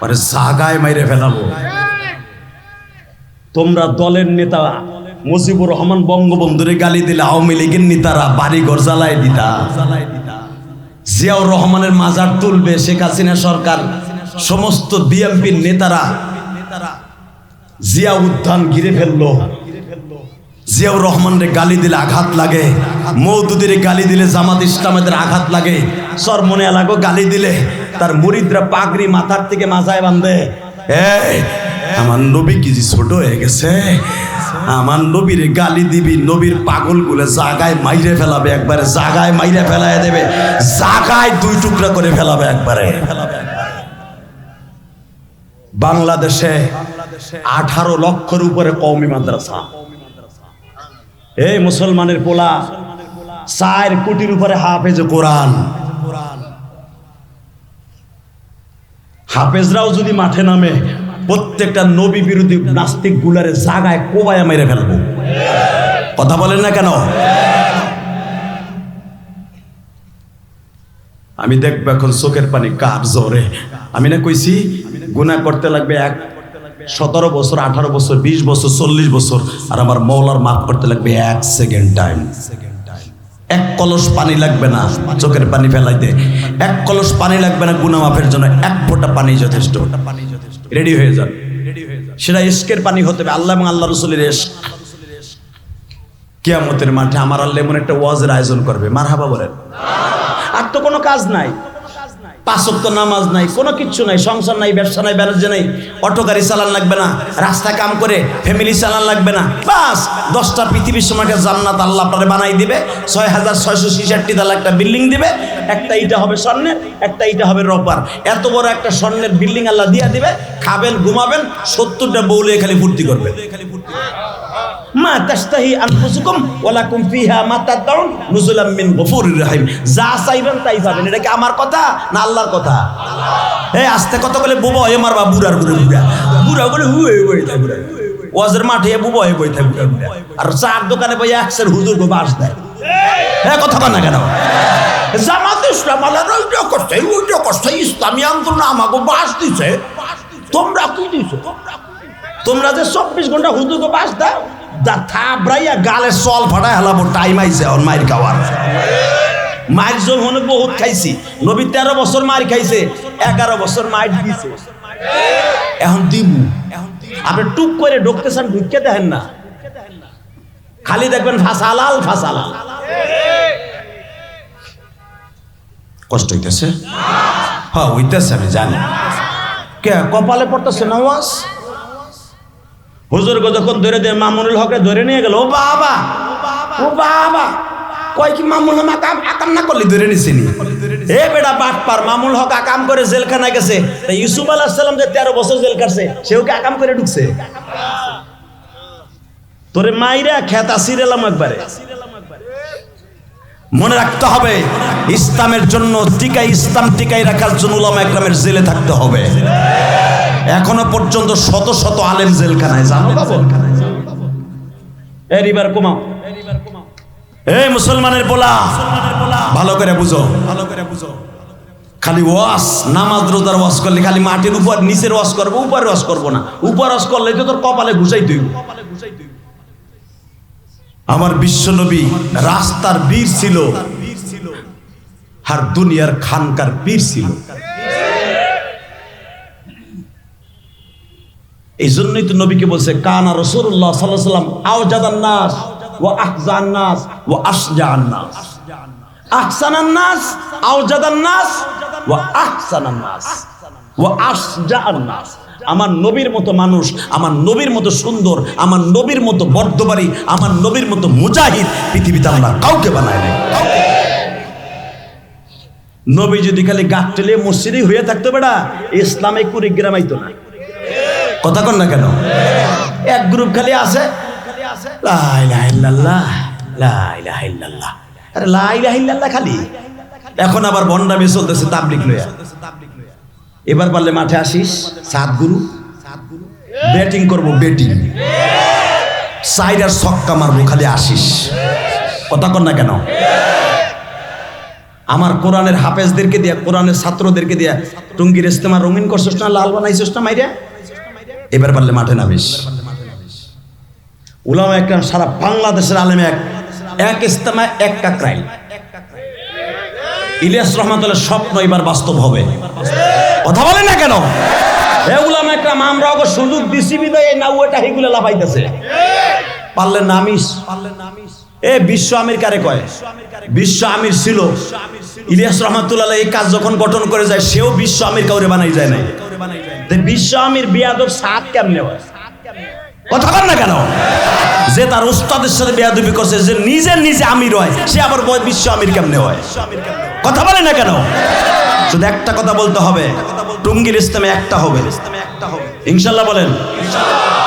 ওরে জাগায় মাইরে ফেলাবো। তোমরা দলের নেতা মুজিবুর রহমান বঙ্গবন্ধুরে গালি দিলে আওয়ামী লীগের নেতারা বাড়ি ঘর জ্বালায় দিতা। জিয়াউর রহমানের মাজার তুলবে শেখ হাসিনা সরকার, সমস্ত বিএনপির নেতারা জিয়া উদ্যান ঘিরে ফেললো। জিয়াউর রহমানরে গালি দিলে আঘাত লাগে, মওদুদিরে গালি দিলে জামাত ইসলামের আঘাত লাগে, সরমনে এলাকাও গালি দিলে তার মুরিদরা পাগড়ি মাথার থেকে মাথায় বাঁধে। এই আমার নবী কি যে ছোট হয়ে গেছে? আমার নবীরে গালি দিবি, নবীর পাগল গুলো জাগায় মাইরে ফেলাবে, একবারে জাগায় মাইরে ফেলায় দেবে, জাগায় দুই টুকরা করে ফেলাবে একবারে। বাংলাদেশে 18 লক্ষের উপরে কওমি মাদ্রাসা। এই মুসলমানের পোলা 4 কোটির উপরে হাফেজ কোরআন। হাফেজরাও যদি মাঠে নামে, প্রত্যেকটা নবী বিরোধী নাস্তিক গুলারে জাগায় কোবায় মেরে ফেলবো। কথা বলেন না কেন? আমি দেখবো এখন চোখের পানি কার জোরে। আমি না কইছি গুনাহ করতে লাগবে 17 বছর, 18 বছর, 20 বছর, 40 বছর, আর আমার মওলার মাফ করতে লাগবে 1 সেকেন্ড টাইম। 1 কলস পানি লাগবে না চোখের পানি ফেলাইতে, 1 কলস পানি লাগবে না গুনাহ মাফের জন্য, 1 ফোঁটা পানি যথেষ্ট। রেডি হয়ে যান। সেটা ইশকের পানি হতে হবে, আল্লাহ এবং আল্লাহ রাসূলের ইশক। কিয়ামতের মাঠে আমার আল্লাহ এমন একটা ওয়াজের আয়োজন করবে, মারহাবা বলেন। আর তো কোনো কাজ নাই, 5 ওয়াক্ত নামাজ নাই, কোনো কিচ্ছু নাই, সংসার নাই, ব্যবসা নাই, বাণিজ্য নাই, অটো গাড়ি চালান লাগবে না, রাস্তা কাম করে ফ্যামিলি চালান লাগবে না, বাস 10টা পৃথিবীর সমাকে জান্নাত আল্লাহ আপনারে বানাই দিবে। 6666 তালা একটা বিল্ডিং দিবে, একটা ইটা হবে স্বর্ণের, একটা ইটা হবে রূপার। এত বড় একটা স্বর্ণের বিল্ডিং আল্লাহ দিয়া দিবে, খাবেন ঘুমাবেন, 70টা বউলে খালি ফুর্তি করবেন। মা তাশতাহি আনফুসুকুম ওয়া লাকুম ফিহা মা তাদউন নুজুলাম মিন গফুরির রহিম। যা চাইবেন তাই পাবেন। এটা কি আমার কথা না আল্লাহর কথা? এই আস্তে কথা বলে বুবা হয়ে মারবা, বুড়ার ঘুরে বুড়া বুড়া বলে হুয়ে হয়ে যায় বুড়া। ওয়াজের মাঠে বুবা হয়ে বই থাকে বুড়া বুড়া, আর চার দোকানে বই একসের হুজুর গো বাস দেয়। হ্যাঁ কথা বল না কেন? জামাত ইসলাম আল্লাহ ওইটা করছে, ওইটা করছে, ইসলামী আন্দোলন আমাকে বাস দিছে, তোমরা কি দিছো? তোমরা যে 24 ঘন্টা হুজুরকে বাস দাও, থাবড়াইয়া গালে চল ফাটাই হেলাবো। টাইম আইছে এখন মাইর খাওয়ার। মায়ের জন্য হনে বহুত খাইছি। নবী 13 বছর মার খাইছে, 11 বছর মাইর দিছে, এখন দিব। আপনি টুক করে ঢুকতেছেন, ঢুকতে দেখেন না, খালি দেখবেন ফাঁসালাল ফাঁসালাল। কষ্ট হইতেছে? হ্যাঁ হইতেছে, আমি জানি। কে কপালে পড়তেছে নামাজ? হুজুর গো যখন ধরে দিয়ে মামুনুল হকরে ধরে নিয়ে গেল, ও বাবা, ও বাবা, কয় কি মামুল হক আকাম না করলি ধরে নিছিনি? এ বেটা বাটপার, মামুল হক আকাম করে জেলখানায় গেছে, তাই ইউসুফ আলাইহিস সালাম যে 13 বছর জেল কাটছে, সেও কি আকাম করে ঢুকছে? তোরে মাইরা খেতা সিরেলাম একবারে। মনে রাখতে হবে, ইসলামের জন্য ইসলাম টিকাই রাখার জন্য উলামা একরামের জেলে থাকতে হবে। এখনো পর্যন্ত শত শত আলেম জেলখানায়, জানো বাবু? এই রিবার কমাও, এই মুসলমানের পোলা, ভালো করে বুঝো, ভালো করে বুঝো। খালি ওয়াশ, নামাজ রোজার ওয়াশ করলে খালি মাটির উপর নিচের ওয়াশ করবো, উপরে ওয়াশ করবো না। উপর ওয়াশ করলে তো তোর কপালে ঘুষাই তুই। আমার বিশ্বনবী রাস্তার বীর ছিল আর দুনিয়ার খানকার পীর ছিল। এই জন্যই তো নবীকে বলছে কানা রাসূলুল্লাহ সাল্লাল্লাহু আলাইহি ওয়াসাল্লাম আওজাদান নাস ওয়া আহজান নাস ওয়া আশজাআন নাস। আহসানান নাস, আওজাদান নাস ওয়া আহসানান নাস ওয়া আশজাআন নাস। আমার নবীর মতো মানুষ, আমার নবীর মতো সুন্দর, আমার নবীর মতো বর্দবারী, আমার নবীর মতো মুজাহিদ পৃথিবীতে আল্লাহ কাউকে বানায় নাই। নবী যদি খালি গাঁটলে মসজিদই হয়ে থাকতো বেটা, ইসলামে কুড়িগ্রাম আইতো না। কথা কন না কেন? এক গ্রুপ খালি আছে লা ইলাহা ইল্লাল্লাহ, লা ইলাহা ইল্লাল্লাহ, আরে লা ইলাহা ইল্লাল্লাহ খালি। এখন আবার ভণ্ডামি চলতেছে তাবলীগ লইয়া। এবার পারলে মাঠে আসিস, সাতগুরু ব্যাটিং করবো, ব্যাটিং সাইড আর ছক্কা মারবো, খালি আসিস। কথা কন না কেন? আমার কোরআনের হাফেজদেরকে দিয়া, কোরআনের ছাত্রদেরকে দিয়া টুঙ্গির ইস্তেমা রঙিন করছিস না, লাল বানাইছিস না মাইরা। এবার পারলে মাঠে নামিস। উলামা একরাম সারা বাংলাদেশের আলেম এক ইস্তেমা এক কাকরাইল। ইলিয়াস রহমাতুল্লাহ স্বপ্ন এবার বাস্তব হবে। কথা বলেন না কেন? এ উলামা একরাম আমরা ওকে সুযোগ দিছি বিদায় না, ওটা হিগুলা লাফাইতেছে। পারলে নামিস। এ বিশ্ব আমির কারে কয়? বিশ্ব আমির ছিল ইলিয়াস রহমাতুল্লাহ। এই কাজ যখন গঠন করে যায়, সেও বিশ্ব আমির কাউরে বানাই যায় নাই। বিশ্ব আমির বিয়াদব সাত কেমনে হয়? কথা বল না কেন? যে তার উস্তাদের সাথে বেয়াদবি করছে, যে নিজে নিজে আমির হয়, সে আবার বিশ্ব আমির কেমনে হয়? কথা বলে না কেন? শুধু একটা কথা বলতে হবে, টুঙ্গির ইস্তেমে একটা হবে ইনশাল্লাহ। বলেন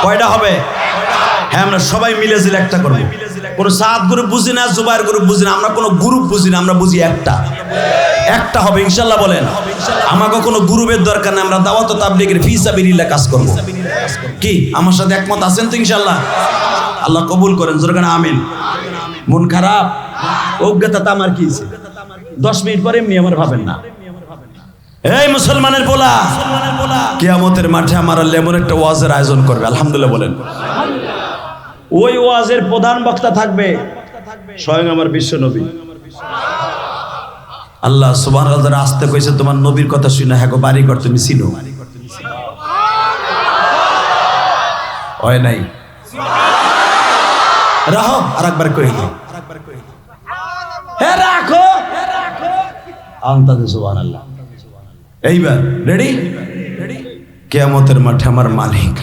কয়টা হবে? হ্যাঁ, আমরা সবাই মিলে জিলে একটা করবো। কোনো সাত গ্রুপ বুঝি না, জুবাইর গ্রুপ বুঝি না, আমরা কোনো গ্রুপ বুঝি না, আমরা বুঝি একটা হবে ইনশাল্লাহ। বলেন আমাকে কোনো গ্রুপের দরকার নেই, আমরা দাওয়াত ও তাবলীগের ফি সাবিলিল্লাহ কাজ করব। কি আমার সাথে একমত আছেন তো? ইনশাল্লাহ আল্লাহ কবুল করেন, জোরে কেন আমিন। মন খারাপ, অজ্ঞতা তো আমার কি 10 মিনিট পরে এমনি আমার ভাবেন না। এই মুসলমানের পোলা, কিয়ামতের মাঠে আমার আল্লাহ এমন একটা ওয়াজের আয়োজন করবে, আলহামদুলিল্লাহ বলেন। ওই ওয়াজের প্রধান বক্তা থাকবে স্বয়ং আমার বিশ্ব নবী। আল্লাহ সুবহানাহু ওয়া তাআলা আসতে কইছে তোমার নবীর কথা শুনে, হ্যাঁ গো বাড়ি ঘর তুমি চিনো হয় নাই? রাখো আরেকবার কই দিই, হ্যাঁ রাখো আন্তাজে সুবহানাল্লাহ। এইবার রেডি? কিয়ামতের মাঠে আমার মালিক,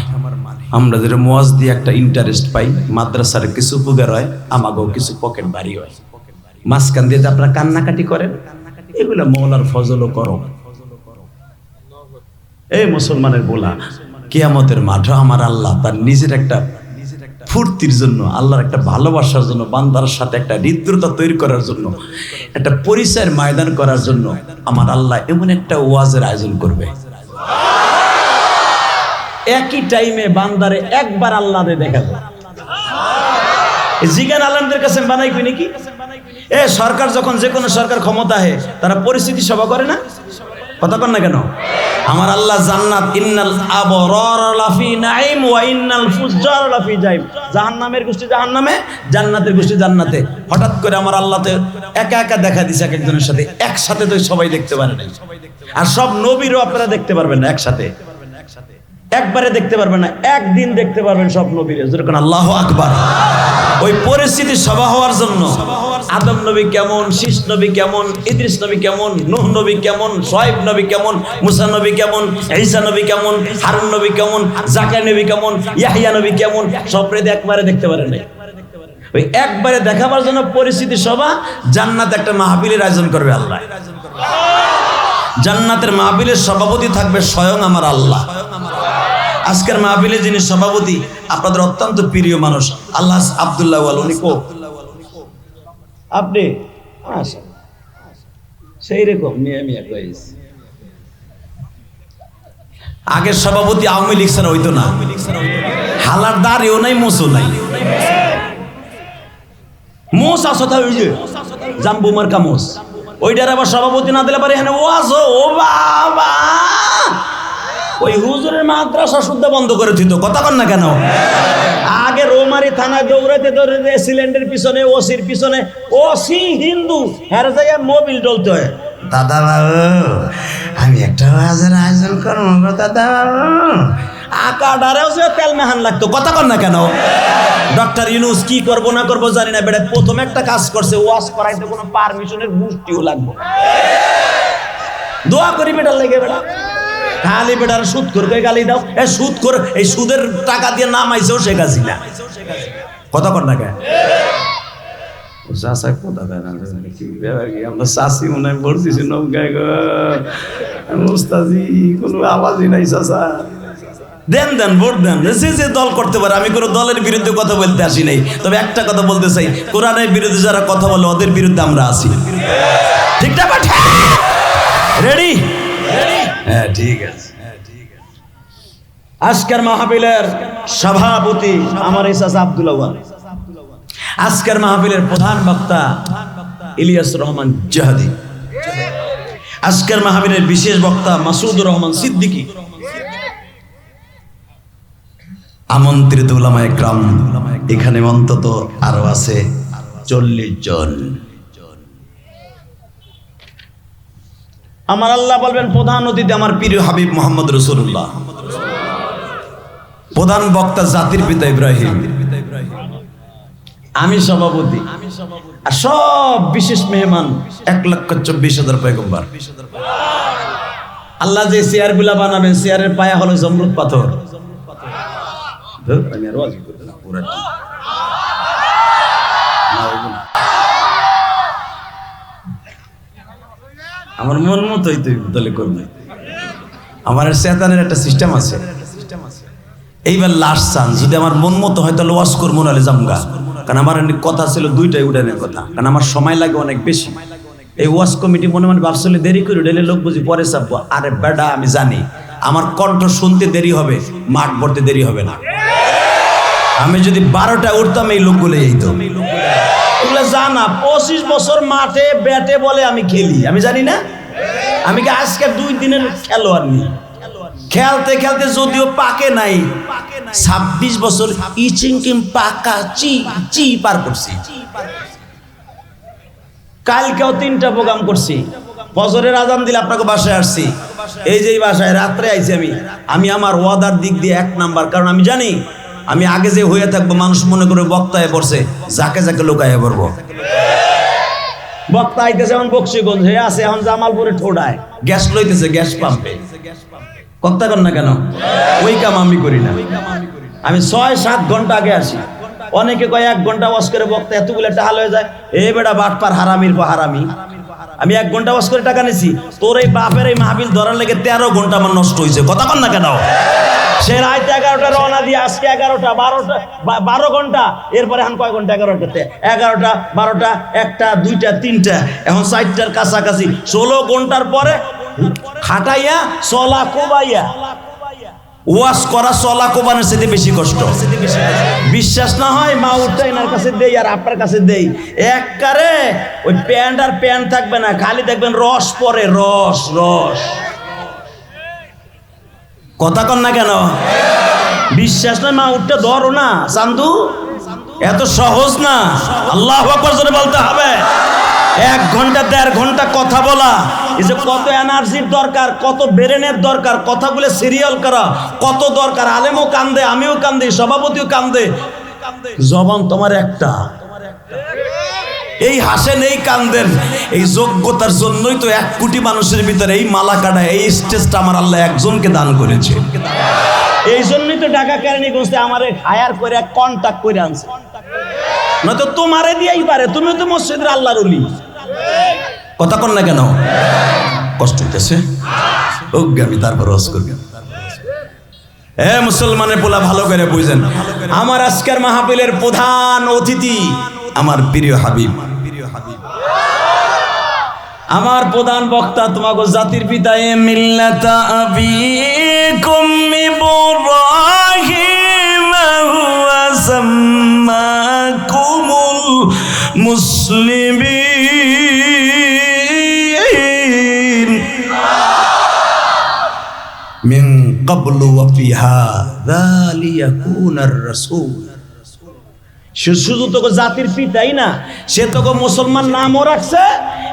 আমরা যেটা মুয়াজ দিয়ে একটা ইন্টারেস্ট পাই, মাদ্রাসার কিছু উপকার হয়, আমাকেও কিছু পকেট ভারী হয়। মাঝখান দিয়ে আপনারা কান্নাকাটি করেন, এগুলো মওলার ফজলও করো। এই মুসলমানের বলা, কিয়ামতের মাঠে আমার আল্লাহ তার নিজের একটা ফুর্তির জন্য, আল্লাহর একটা ভালোবাসার জন্য, বান্দার সাথে একটা হৃদ্রতা তৈরি করার জন্য, একটা পরিচয়ের ময়দান করার জন্য আমার আল্লাহ এমন একটা ওয়াজের আয়োজন করবে। একই টাইমে বান্দারে একবার আল্লাহ দেখা যায়। জিগান আলমদের কাছে বানাইবি নাকি? এ সরকার যখন, যে কোনো সরকার ক্ষমতা হয়, তারা পরিস্থিতি সভা করে না? কথা কন না কেন? আমার আল্লাহ জান্নাত, ইন্নাল আবরার লাফি নাঈম ওয়া ইন্নাল ফুজ্জার লাফি জাহিম। জাহান্নামের গোষ্ঠী জাহান্নামে, জান্নাতের গোষ্ঠী জান্নাতে। হঠাৎ করে আমার আল্লাহ তো একা একা দেখা দিছে এক একজনের সাথে, একসাথে তো সবাই দেখতে পারে না। আর সব নবীরও আপনারা দেখতে পারবেন না একসাথে, একবারে দেখতে পারবেন না, একদিন দেখতে পারবেন সব নবীরে। যেরকম আল্লাহু আকবার। ওই পরিস্থিতি সভা হওয়ার জন্য আদম নবী কেমন, শীষ নবী কেমন, ইদ্রিস নবী কেমন, নূহ নবী কেমন, শুআয়ব নবী কেমন, মুসা নবী কেমন, ঈসা নবী কেমন, হারুন নবী কেমন, জাকারিয়া নবী কেমন, ইয়াহইয়া নবী কেমন, সবরে একবারে দেখতে পারেন নাই। ওই একবারে দেখাবার জন্য পরিস্থিতি সভা, জান্নাত একটা মাহফিলের আয়োজন করবে আল্লাহ। জান্নাতের মাহফিলের সভাপতি থাকবে স্বয়ং আমার আল্লাহ। আজকের মাহফিলে যিনি সভাপতি, আপনাদের অত্যন্ত প্রিয় মানুষ আল্লাহ আব্দুল্লাহ ওয়াল। উনি কো আপনি সেই রকম মিয়া মিয়া কইস। আগের সভাপতি আওয়ামী লীগ ছাড়া হইতো না, হালার দাঁড়িয়েও নাই, মোসও নাই। মোস আসতা ওই যে জাম্বু মার্কা মোস, ওইটার আবার সভাপতি না দিলে পারে এখানে ওয়াজ ও বাবা, ওই হুজুরের মাদ্রাসা শুদ্ধ বন্ধ করে দিত। কথা কন না কেন? আগে রোমারি থানায় দৌড়াইতে দৌড়াইতে সিলিন্ডারের পিছনে, ওসির পিছনে, ওসি হিন্দু, হ্যাঁ যাইয়া মোবিল ডলতে হয়। দাদা বাবু আমি একটা ওয়াজের আয়োজন করবো গো দাদা বাবু, আকাডারেও যে তেল মেহান লাগতো। কথা কন না কেন? ডক্টর ইউনূস কি করবো না করবো জানি না, বেটা প্রথম একটা কাজ করছে, ওয়াজ করাইতে কোনো পারমিশনের গোষ্ঠীও লাগবে। দোয়া করি বেটার লেগে, বেটা খালি বেটার সুদ করে গালি দাও, এ সুদ করে, এই সুদের টাকা দিয়ে নামাইছেও শেখ হাসিনা। কথা কন না কেন? আমরা চাষি মনে হয় পড়তেছি নৌকায় গো, কোনো আওয়াজই নাই চাষা। দেন দেন ভোট দেন, যে যে দল করতে পারে। আমি কোনো দলের বিরুদ্ধে কথা বলতে আসি নাই, তবে একটা কথা বলতে চাই, কোরআনের বিরুদ্ধে যারা কথা বলে ওদের বিরুদ্ধে আমরা আছি। ঠিক না? রেডি? হ্যাঁ ঠিক আছে। আজকের মাহফিলের সভাপতি আমার ইসাস আব্দুল আউয়াল, আজকের মাহফিলের প্রধান বক্তা ইলিয়াস রহমান জাহাদি, আজকের মাহফিলের বিশেষ বক্তা মাসুদুর রহমান সিদ্দিকী, আমন্ত্রিত উলামায়ে কেরাম এখানে অন্তত আরো আছে 40 জন। আমার আল্লাহ বলবেন প্রধান অতিথি আমার প্রিয় হাবিব মোহাম্মদ রাসূলুল্লাহ, প্রধান বক্তা জাতির পিতা ইব্রাহিম, আমি সভাপতি, আর সব বিশেষ মেহমান 1,24,000 পয়গম্বর। আল্লাহ যে চেয়ার গুলা বানাবেন, চেয়ারের পায়া হলো জমরুদ পাথর। আমার মন মতোই তুই দলে করবি। আমার শয়তানের একটা সিস্টেম আছে, এইবার লাস্ট চান্স, যদি আমার মন মতো হয় তাহলে ওয়াজ করবো, নাহলে জামগা। কারণ আমার কথা ছিল দুইটাই উঠানের কথা, কারণ আমার সময় লাগে অনেক বেশি। এই ওয়াজ কমিটি মনে মনে ভাবছিল দেরি করে উঠলে লোক বুঝি পরে চাপবো। আরে বেটা আমি জানি আমার কণ্ঠ শুনতে দেরি হবে, মাঠ ভরতে দেরি হবে না। আমি যদি 12টা উঠতাম এই লোকগুলো এইতো, এগুলো জানা 25 বছর মাঠে ব্যাটে বলে আমি খেলি, আমি জানি না। আমি কি আজকে 2 দিনের খেলোয়াড় নি, খেলতে খেলতে যদিও পাকে নাই, 26 বছর ইচিং কিম পাকা চি চি পার করছি। কালকেও 3টা প্রোগ্রাম করছি, ফজরের আজান দিলে আপনাকে বাসায় আসছি, এই যে বাসায় রাত্রে আইছি। আমি আমার ওয়াদার দিক দিয়ে 1 নাম্বার, কারণ আমি জানি আমি আগে যে হয়ে থাকবো মানুষ মনে করে বক্তায় পড়ছে, যাকে যাকে লোকায় পড়বো। বক্তা আইতেছে এখন বক্সিগঞ্জ হয়ে আছে, এখন জামালপুরে ঠোডায় গ্যাস লইতেছে গ্যাস পাম্পে। কথা কন না কেন? ওই কাম আমি করি না, আমি 6-7 ঘন্টা আগে আসি। অনেকে কয় 1 ঘন্টা ওয়াজ করে বক্তা এতগুলো টাকা হয়ে যায়। এ বেটা বাটপার, হারামির পা হারামি। আমি 1 ঘন্টা ওয়াজ করে টাকা নিছি, তোর এই বাপের এই মাহফিল ধরার লেগে 13 ঘন্টা আমার নষ্ট হয়েছে। কথা কন না কেন? সে রাত 11টা রওনা দিয়ে আজকে 11টা 12 ঘন্টা, এরপরে এখন কয় ঘন্টা? 11টাতে 11টা 12টা 1টা 2টা 3টা, এখন 4টার কাছাকাছি 16 ঘন্টার পরে খাটাইয়া চলা কোবাইয়া ওয়াজ করা, চলা কোবানোর সাথে বেশি কষ্ট। বিশ্বাস না হয় মা উঠটা এনার কাছে দেই আর আপনার কাছে দেই, একবারে ওই প্যান্ট আর প্যান্ট থাকবে না, খালি দেখবেন রস পরে, রস রস। কথা কন না কেন? বিশ্বাস না মা উঠটা ধরো না চান্দু, এত সহজ না। আল্লাহু আকবার জোরে বলতে হবে। 1 ঘন্টা 1.5 ঘন্টা কথা বলা, এই যে কত এনার্জির দরকার, কত ব্রেনের দরকার, কথাগুলো সিরিয়াল করা কত দরকার। আলেমও কান্দে, আমিও কান্দি, সভাপতিও কান্দে, জবান তোমার একটা। এই হাসেন, এই কান্দেন, এই যোগ্যতার জন্যই তো 1 কোটি মানুষের ভিতরে এই মালাকাটা, এই স্টেজটা আমার আল্লাহ একজনকে দান করেছে। এই জন্যই তো ঢাকা কেরানীগঞ্জে আমারে হায়ার করে কন্টাক্ট করে আনছে, নয়তো তোমারে দিয়েই পারে, তুমি তো মসজিদের আল্লাহর ওলি। কথা কন না কেন? কষ্ট হইতেছে আমি তারপর ওয়াজ করবি। মুসলমানের পোলা ভালো করে বুঝেন, আমার আজকের মাহফিলের প্রধান অতিথি আমার প্রিয় হাবিব, আমার প্রধান বক্তা তোমাগো জাতির পিতা মিল্লাতা আবিকুম ইব্রাহিম হুয়া সাম্মাকুমুল মুসলিমিন। লিয়াবলুয়া ফিহা যালিয়াকুনার রাসূল। সে শুধু তোকে জাতির পিতাই না, সে তোকে মুসলমান নামও রাখছে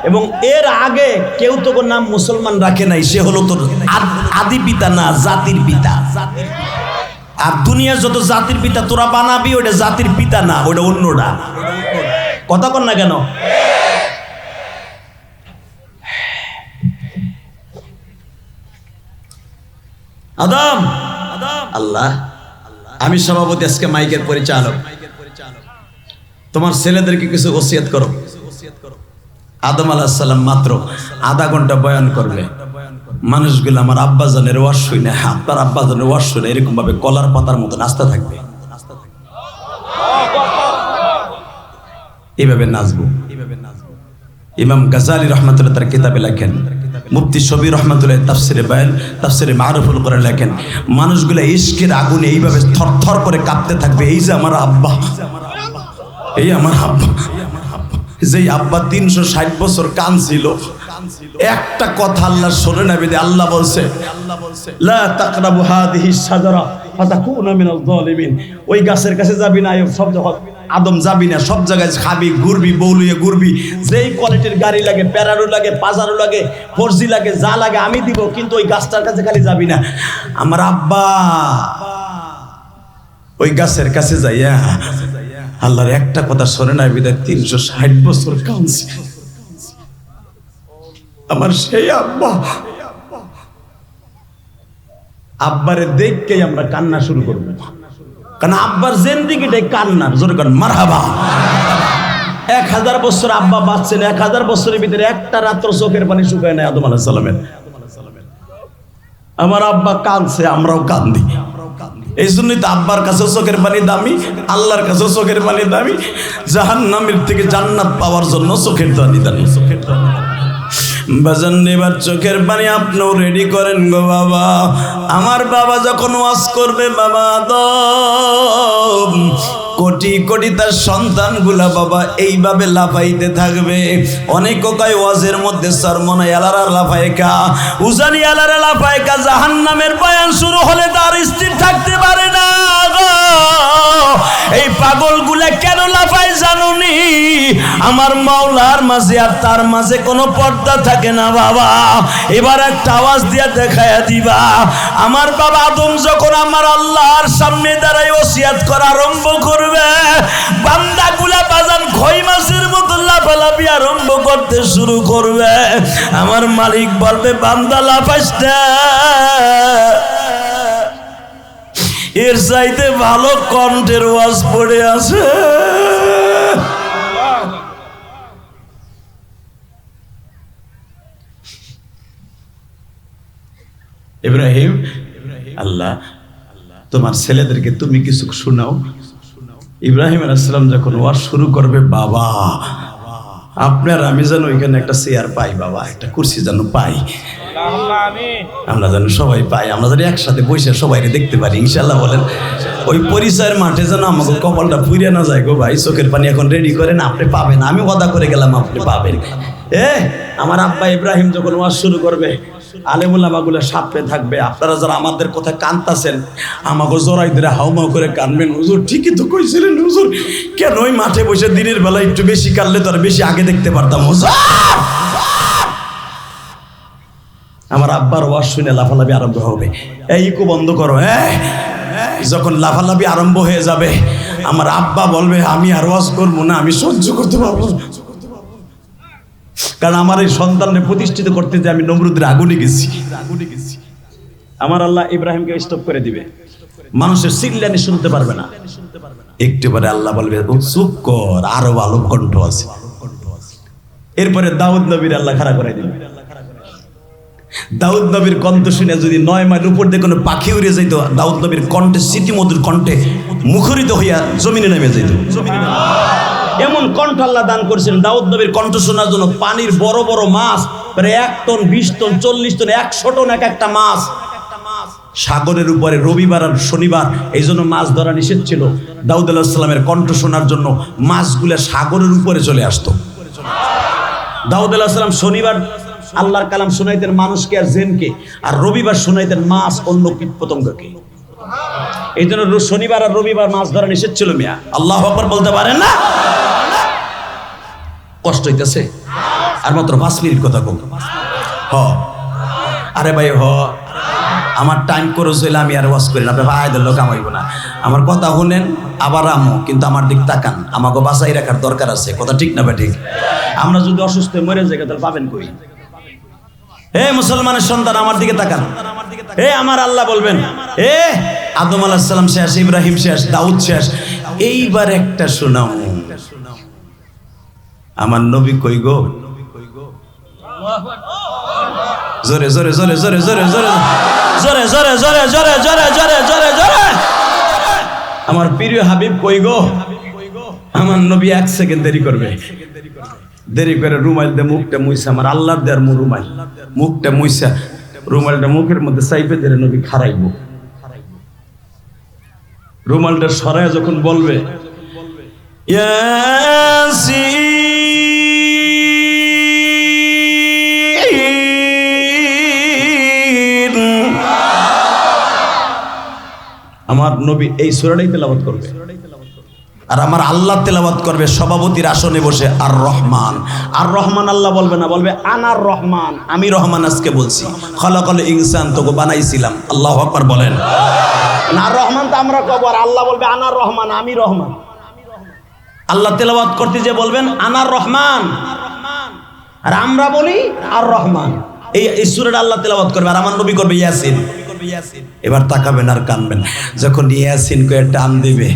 এবং এর আগে কেউ তোকে নাম মুসলমান রাখে নাই। সে হলো তোর আদি পিতা না, জাতির পিতা। আর দুনিয়ার যত জাতির পিতা তোরা বানাবি ওটা জাতির পিতা না, ওটা অন্যটা। কথা কর না কেন? আদম আল্লাহ, আমি সভাপতি, আজকে মাইকের পরিচালক। তোমার ছেলেদেরকে কিছু ওসিয়ত করো। আদম আলাইহিস সালাম মাত্র আধা ঘন্টা বয়ান করবে। মানুষগুলো আমার আব্বাজানের ওয়াজ শুনে, আপনার আব্বাজানের ওয়াজ শুনে এরকম ভাবে কলার পাতার মতো নাচতে থাকবে। এইভাবে নাচবো। ইমাম গাজালি রহমাতুল্লাহ তার কিতাবে লেখেন, মুফতি শবীর রহমাতুল্লাহ তাফসিরে বায়ান, তাফসিরে মারুফুল করে লেখেন, মানুষগুলো ইশকের আগুনে এইভাবে থরথর করে কাঁপতে থাকবে। এই যে আমার আব্বা, এই আমার আব্বা, যেই আব্বা 360 বছর কাঁদছিল, একটা কথা আল্লাহ শোনে না বেদে আল্লাহ বলছে লা তাকরাবু হাদিহি শাজারা ফাতাকুনা মিনাল যালিমিন। ওই গাছের কাছে যাবি না, সব আদম যাবি না, সব জায়গায় খাবি, ঘুরবি, বউলুয়ে ঘুরবি, যেই কোয়ালিটির গাড়ি লাগে, প্যারারো লাগে, পাজারো লাগে, ফোরজি লাগে, যা লাগে আমি দিব, কিন্তু ওই গাছটার কাছে খালি যাবি না। আমার আব্বা ওই গাছের কাছে যাইয়া আল্লাহর একটা কথা শোনে না বিদায় 360 বছর কাঁদছে। আমার সেই আব্বা, আব্বারে দেখকেই আমরা কান্না শুরু করবো, কারণ আব্বার জিন্দেগিটাই কান্নার। জোরে কান মারহাবা। 1000 বছর আব্বা বাঁচছেন, 1000 বছরের ভিতরে একটা রাত্র চোখের পানি শুকায় নাই আদম আলাইহিস সালামের। আমার আব্বা কাঁদছে, আমরাও কান্দি। এই জন্যই তো আব্বার কাছে চোখের পানি দামি, আল্লাহর কাছে চোখের পানি দামি, জাহান্নামের থেকে জান্নাত পাওয়ার জন্য চোখের পানি দামি। বাজান এবার চোখের পানি আপনিও রেডি করেন গো বাবা। আমার বাবা যখন ওয়াজ করবে, বাবা আদম কোটি কোটি তার সন্তানগুলা বাবা এইভাবে লাফাইতে থাকবে। অনেক কয় ওয়াজের মধ্যে সরমনা এলারা লাফায়কা, উজানি এলারা লাফায়কা। জাহান্নামের বয়ান শুরু হলে তার স্থির থাকতে পারে না গো। এই পাগলগুলা কেন লাফায় জানুনি? আমার মাওলার মাঝে আর তার মাঝে কোনো পর্দা থাকে না বাবা। এবার একটা আওয়াজ দিয়া দেখায়া দিবা। আমার বাবা আদম যখন আমার আল্লাহর সামনে দাঁড়ায় ওসিয়াত করা আরম্ভ করবে, বান্দাগুলা বাজান খই মাছের মতো লাফালাফি আরম্ভ করতে শুরু করবে। আমার মালিক বলবে, বান্দা লাফাস না, এর চাইতে ভালো কণ্ঠের ওয়াজ পড়ে আছে। ইব্রাহিম, আল্লাহ তোমার ছেলেদেরকে তুমি কিছু শোনাও। ইব্রাহিম আলাইহিস সালাম যখন ওয়াজ শুরু করবে, বাবা আপনার আমি যেন ওইখানে একটা চেয়ার পাই, বাবা একটা কুরসি যেন পাই, আমরা যেন সবাই পাই, আমরা যেন একসাথে বসে সবাই দেখতে পারি ইনশাল্লাহ। বলেন ওই পরিচয়ের মাঠে যেন আমাকে কপালটা পুড়িয়ে না যায় গো ভাই। চোখের পানি এখন রেডি করেন, আপনি পাবেন, আমি ওয়াদা করে গেলাম আপনি পাবেন। আমার আব্বা ইব্রাহিম যখন ওয়াজ শুরু করবে, আলেমুলামাগুলো সাপে থাকবে। আপনারা যারা আমাদের কথা কানতাছেন, আমাকে জোরাই ধরে হাউমাউ করে কানবেন। হুজুর ঠিকই তো কইছিলেন হুজুর, কেন ওই মাঠে বসে দিনের বেলা একটু বেশি কানলে তো আর বেশি আগে দেখতে পারতাম হুজুর। আমার আব্বার ওয়াজ শুনে লাফালাফি আরম্ভ হবে। এই ইকো বন্ধ করো। যখন লাফালাফি আরম্ভ হয়ে যাবে, আমার আব্বা বলবে, আমি আর ওয়াজ করবো না, আমি সহ্য করতে পারবো না। কারণ আমার এই সন্তানকে প্রতিষ্ঠিত করতে যে আমি নমরুদের আগুনে গেছি। আমার আল্লাহ ইব্রাহিমকে স্টপ করে দিবে, মানুষের চিল্লানি শুনতে পারবে না। একটু পরে আল্লাহ বলবে, চুপ কর, আরো ভালো কণ্ঠ আছে। এরপরে দাউদ নবীর আল্লাহ খাড়া করে দিবে। দাউদ নবীর কণ্ঠ শুনে যদি 9 মাইল উপর দিয়ে কোনো পাখি উড়ে যাইতো, দাউদ নবীর কণ্ঠে স্মৃতিমধুর কণ্ঠে মুখরিত হইয়া জমিনে নেমে যাইত। এমন কণ্ঠ আল্লাহ দান করেছেন দাউদ নবীর কণ্ঠ শোনার জন্য। পানির বড় বড় মাছ প্রায় 1 টন, 20 টন, 40 টন, 100 টন এক একটা মাছ সাগরের উপরে রবিবার আর শনিবার, এই জন্য মাছ ধরা নিষেধ ছিল। দাউদ আলাইহিস সালামের কণ্ঠ শোনার জন্য মাছগুলো সাগরের উপরে চলে আসতো। দাউদ আলাইহিস সালাম শনিবার আল্লাহর কালাম শোনাইতেন মানুষকে আর জিনকে, আর রবিবার শোনাইতেন মাছ অন্য কীট পতঙ্গকে। এই জন্য শনিবার আর রবিবার মাছ ধরা নিষেধ ছিল মিয়া। আল্লাহু আকবার বলতে পারেন না? কষ্ট হইতেছে? আর মাত্র 5 মিনিট কথা কম। হ আরে ভাই হ, আমার টাইম করে চলে আমি আর ওয়াজ করি না, ভাই লোক কামাইব না। আমার কথা শুনেন আবার আমো, কিন্তু আমার দিক তাকান, আমাকে বাঁচাই রাখার দরকার আছে। কথা ঠিক না? ঠিক। আমরা যদি অসুস্থ মরে যাই তাহলে পাবেন কই? হে মুসলমানের সন্তান আমার দিকে তাকান। হে আমার আল্লাহ বলবেন, এ আদম আলাইহিস সালাম শেষ, ইব্রাহিম শেষ, দাউদ শেষ, এইবার একটা শোনাও, আমার নবী কই গো? জোরে জোরে জোরে জোরে জোরে জোরে জোরে জোরে জোরে জোরে জোরে জোরে জোরে জোরে আমার প্রিয় হাবিব কই গো? আমার নবী 1 সেকেন্ড দেরি করবে, দেরি করে রুমাল দিয়ে মুখটা মুইসা, আমার আল্লাহর দেয়ার রুমাল, মুখটা মুইসা রুমালটা মুখের মধ্যে চাইপে ধরে নবী খারাইব। রুমালটা সরায় যখন বলবে আমার নবী এই সূরাটাই তেলাওয়াত করবে, আর আমার আল্লাহ তেলাওয়াত করবে সভাপতির আসনে বসে। আর রহমান, আর রহমান আল্লাহ বলবে না, বলবে আনার রহমান, আমি রহমান আজকে বলছি। খলাকাল ইনসান, তোকে বানাইছিলাম। আল্লাহু আকবার বলেন। না রহমান তো আমরা কব, আর আল্লাহ বলবে আনার রহমান, আমি রহমান। আল্লাহ তেলাওয়াত করতে যে বলবেন আনার রহমান, আর আমরা বলি আর রহমান। এই সূরাটা আল্লাহ তেলাওয়াত করবে, আর আমার নবী করবে ইয়াসিন। এবার তাকাবেন আর কানবেন, যখন ইয়াসিন কয়ে টান দিবে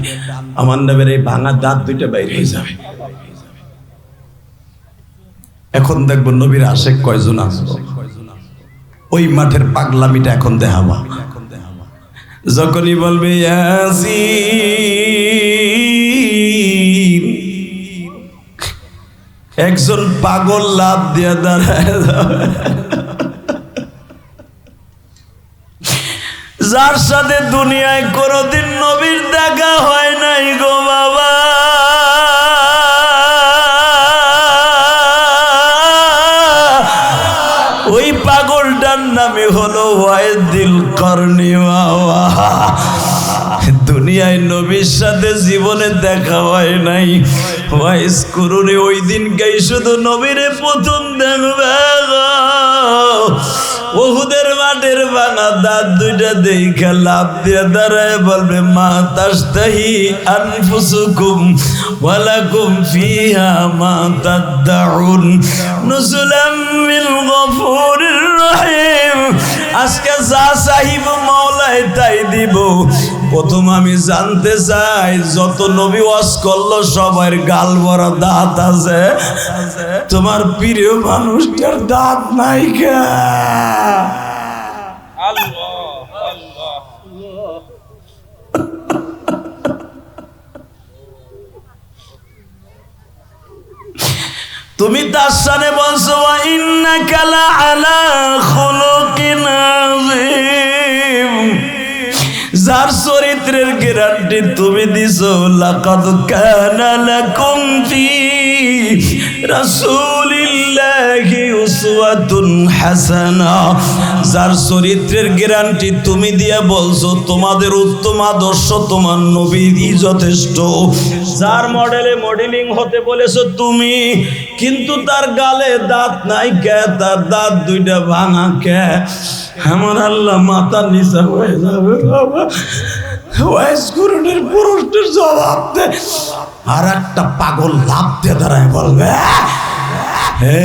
আমার নবীর এই ভাঙা দাঁত দুইটা বাইরে হয়ে যাবে। এখন দেখবো নবীর আশেক কয়জন আসবো, ওই মাঠের পাগলামিটা এখন দেখাবা। যখনই বলবে ইয়াসিন, একজন পাগল লাভ দিয়ে দাঁড়ায় যার সাথে দুনিয়ায় কোনোদিন নবীর দেখা হয় নাই গো বাবা। ওই পাগলটার নামে হলো ওয়াইদিল করনি বাবা। দুনিয়ায় নবীর সাথে জীবনে দেখা হয় নাই, ওয়াইস করুনে ওই দিনকেই শুধু নবীরে প্রথম দেখবে। উহুদের মাঠের ভাঙা দাঁত দুইটা দেখে লাভ দিয়ে দাঁড়ায় বলবে মা তাশতাহি আনফুসুকুম ওয়ালাকুম ফিহা মা তাদউন নুজুলাম মিন গফুরির রহিম। আজকে যা চাইব মাওলাই তাই দিব। প্রথম আমি জানতে চাই, যত নবী ওয়াজ করলো সবার গাল ভরা দাঁত আছে, তোমার প্রিয় মানুষটার দাঁত নাই কে? তুমি তার সামনে বলছো ওয়া ইন্নাকা লাআলা খুলুকিন আযীম। যার চরিত্রের গ্যারান্টি তুমি দিছো, লাকাদ কানা লাকুম ফি রাসূলিল্লাহি উসওয়াতুন হাসানা। যার চরিত্রের গ্যারান্টি তুমি দিয়া বলছো, তোমাদের উত্তম আদর্শ তোমার নবীরই যথেষ্ট। যার মডেলে মডেলিং হতে বলেছো তুমি, কিন্তু তার গালে দাঁত নাই কে? তার দাঁত দুইটা ভাঙা কে? আমার আল্লাহ মাথা নিচা হয়ে যাবে বাবা। ওয়াইস করুনের পুরুষের জবাব দে। আর একটা পাগল লাভ দিয়ে দাঁড়ায় বলবে, হে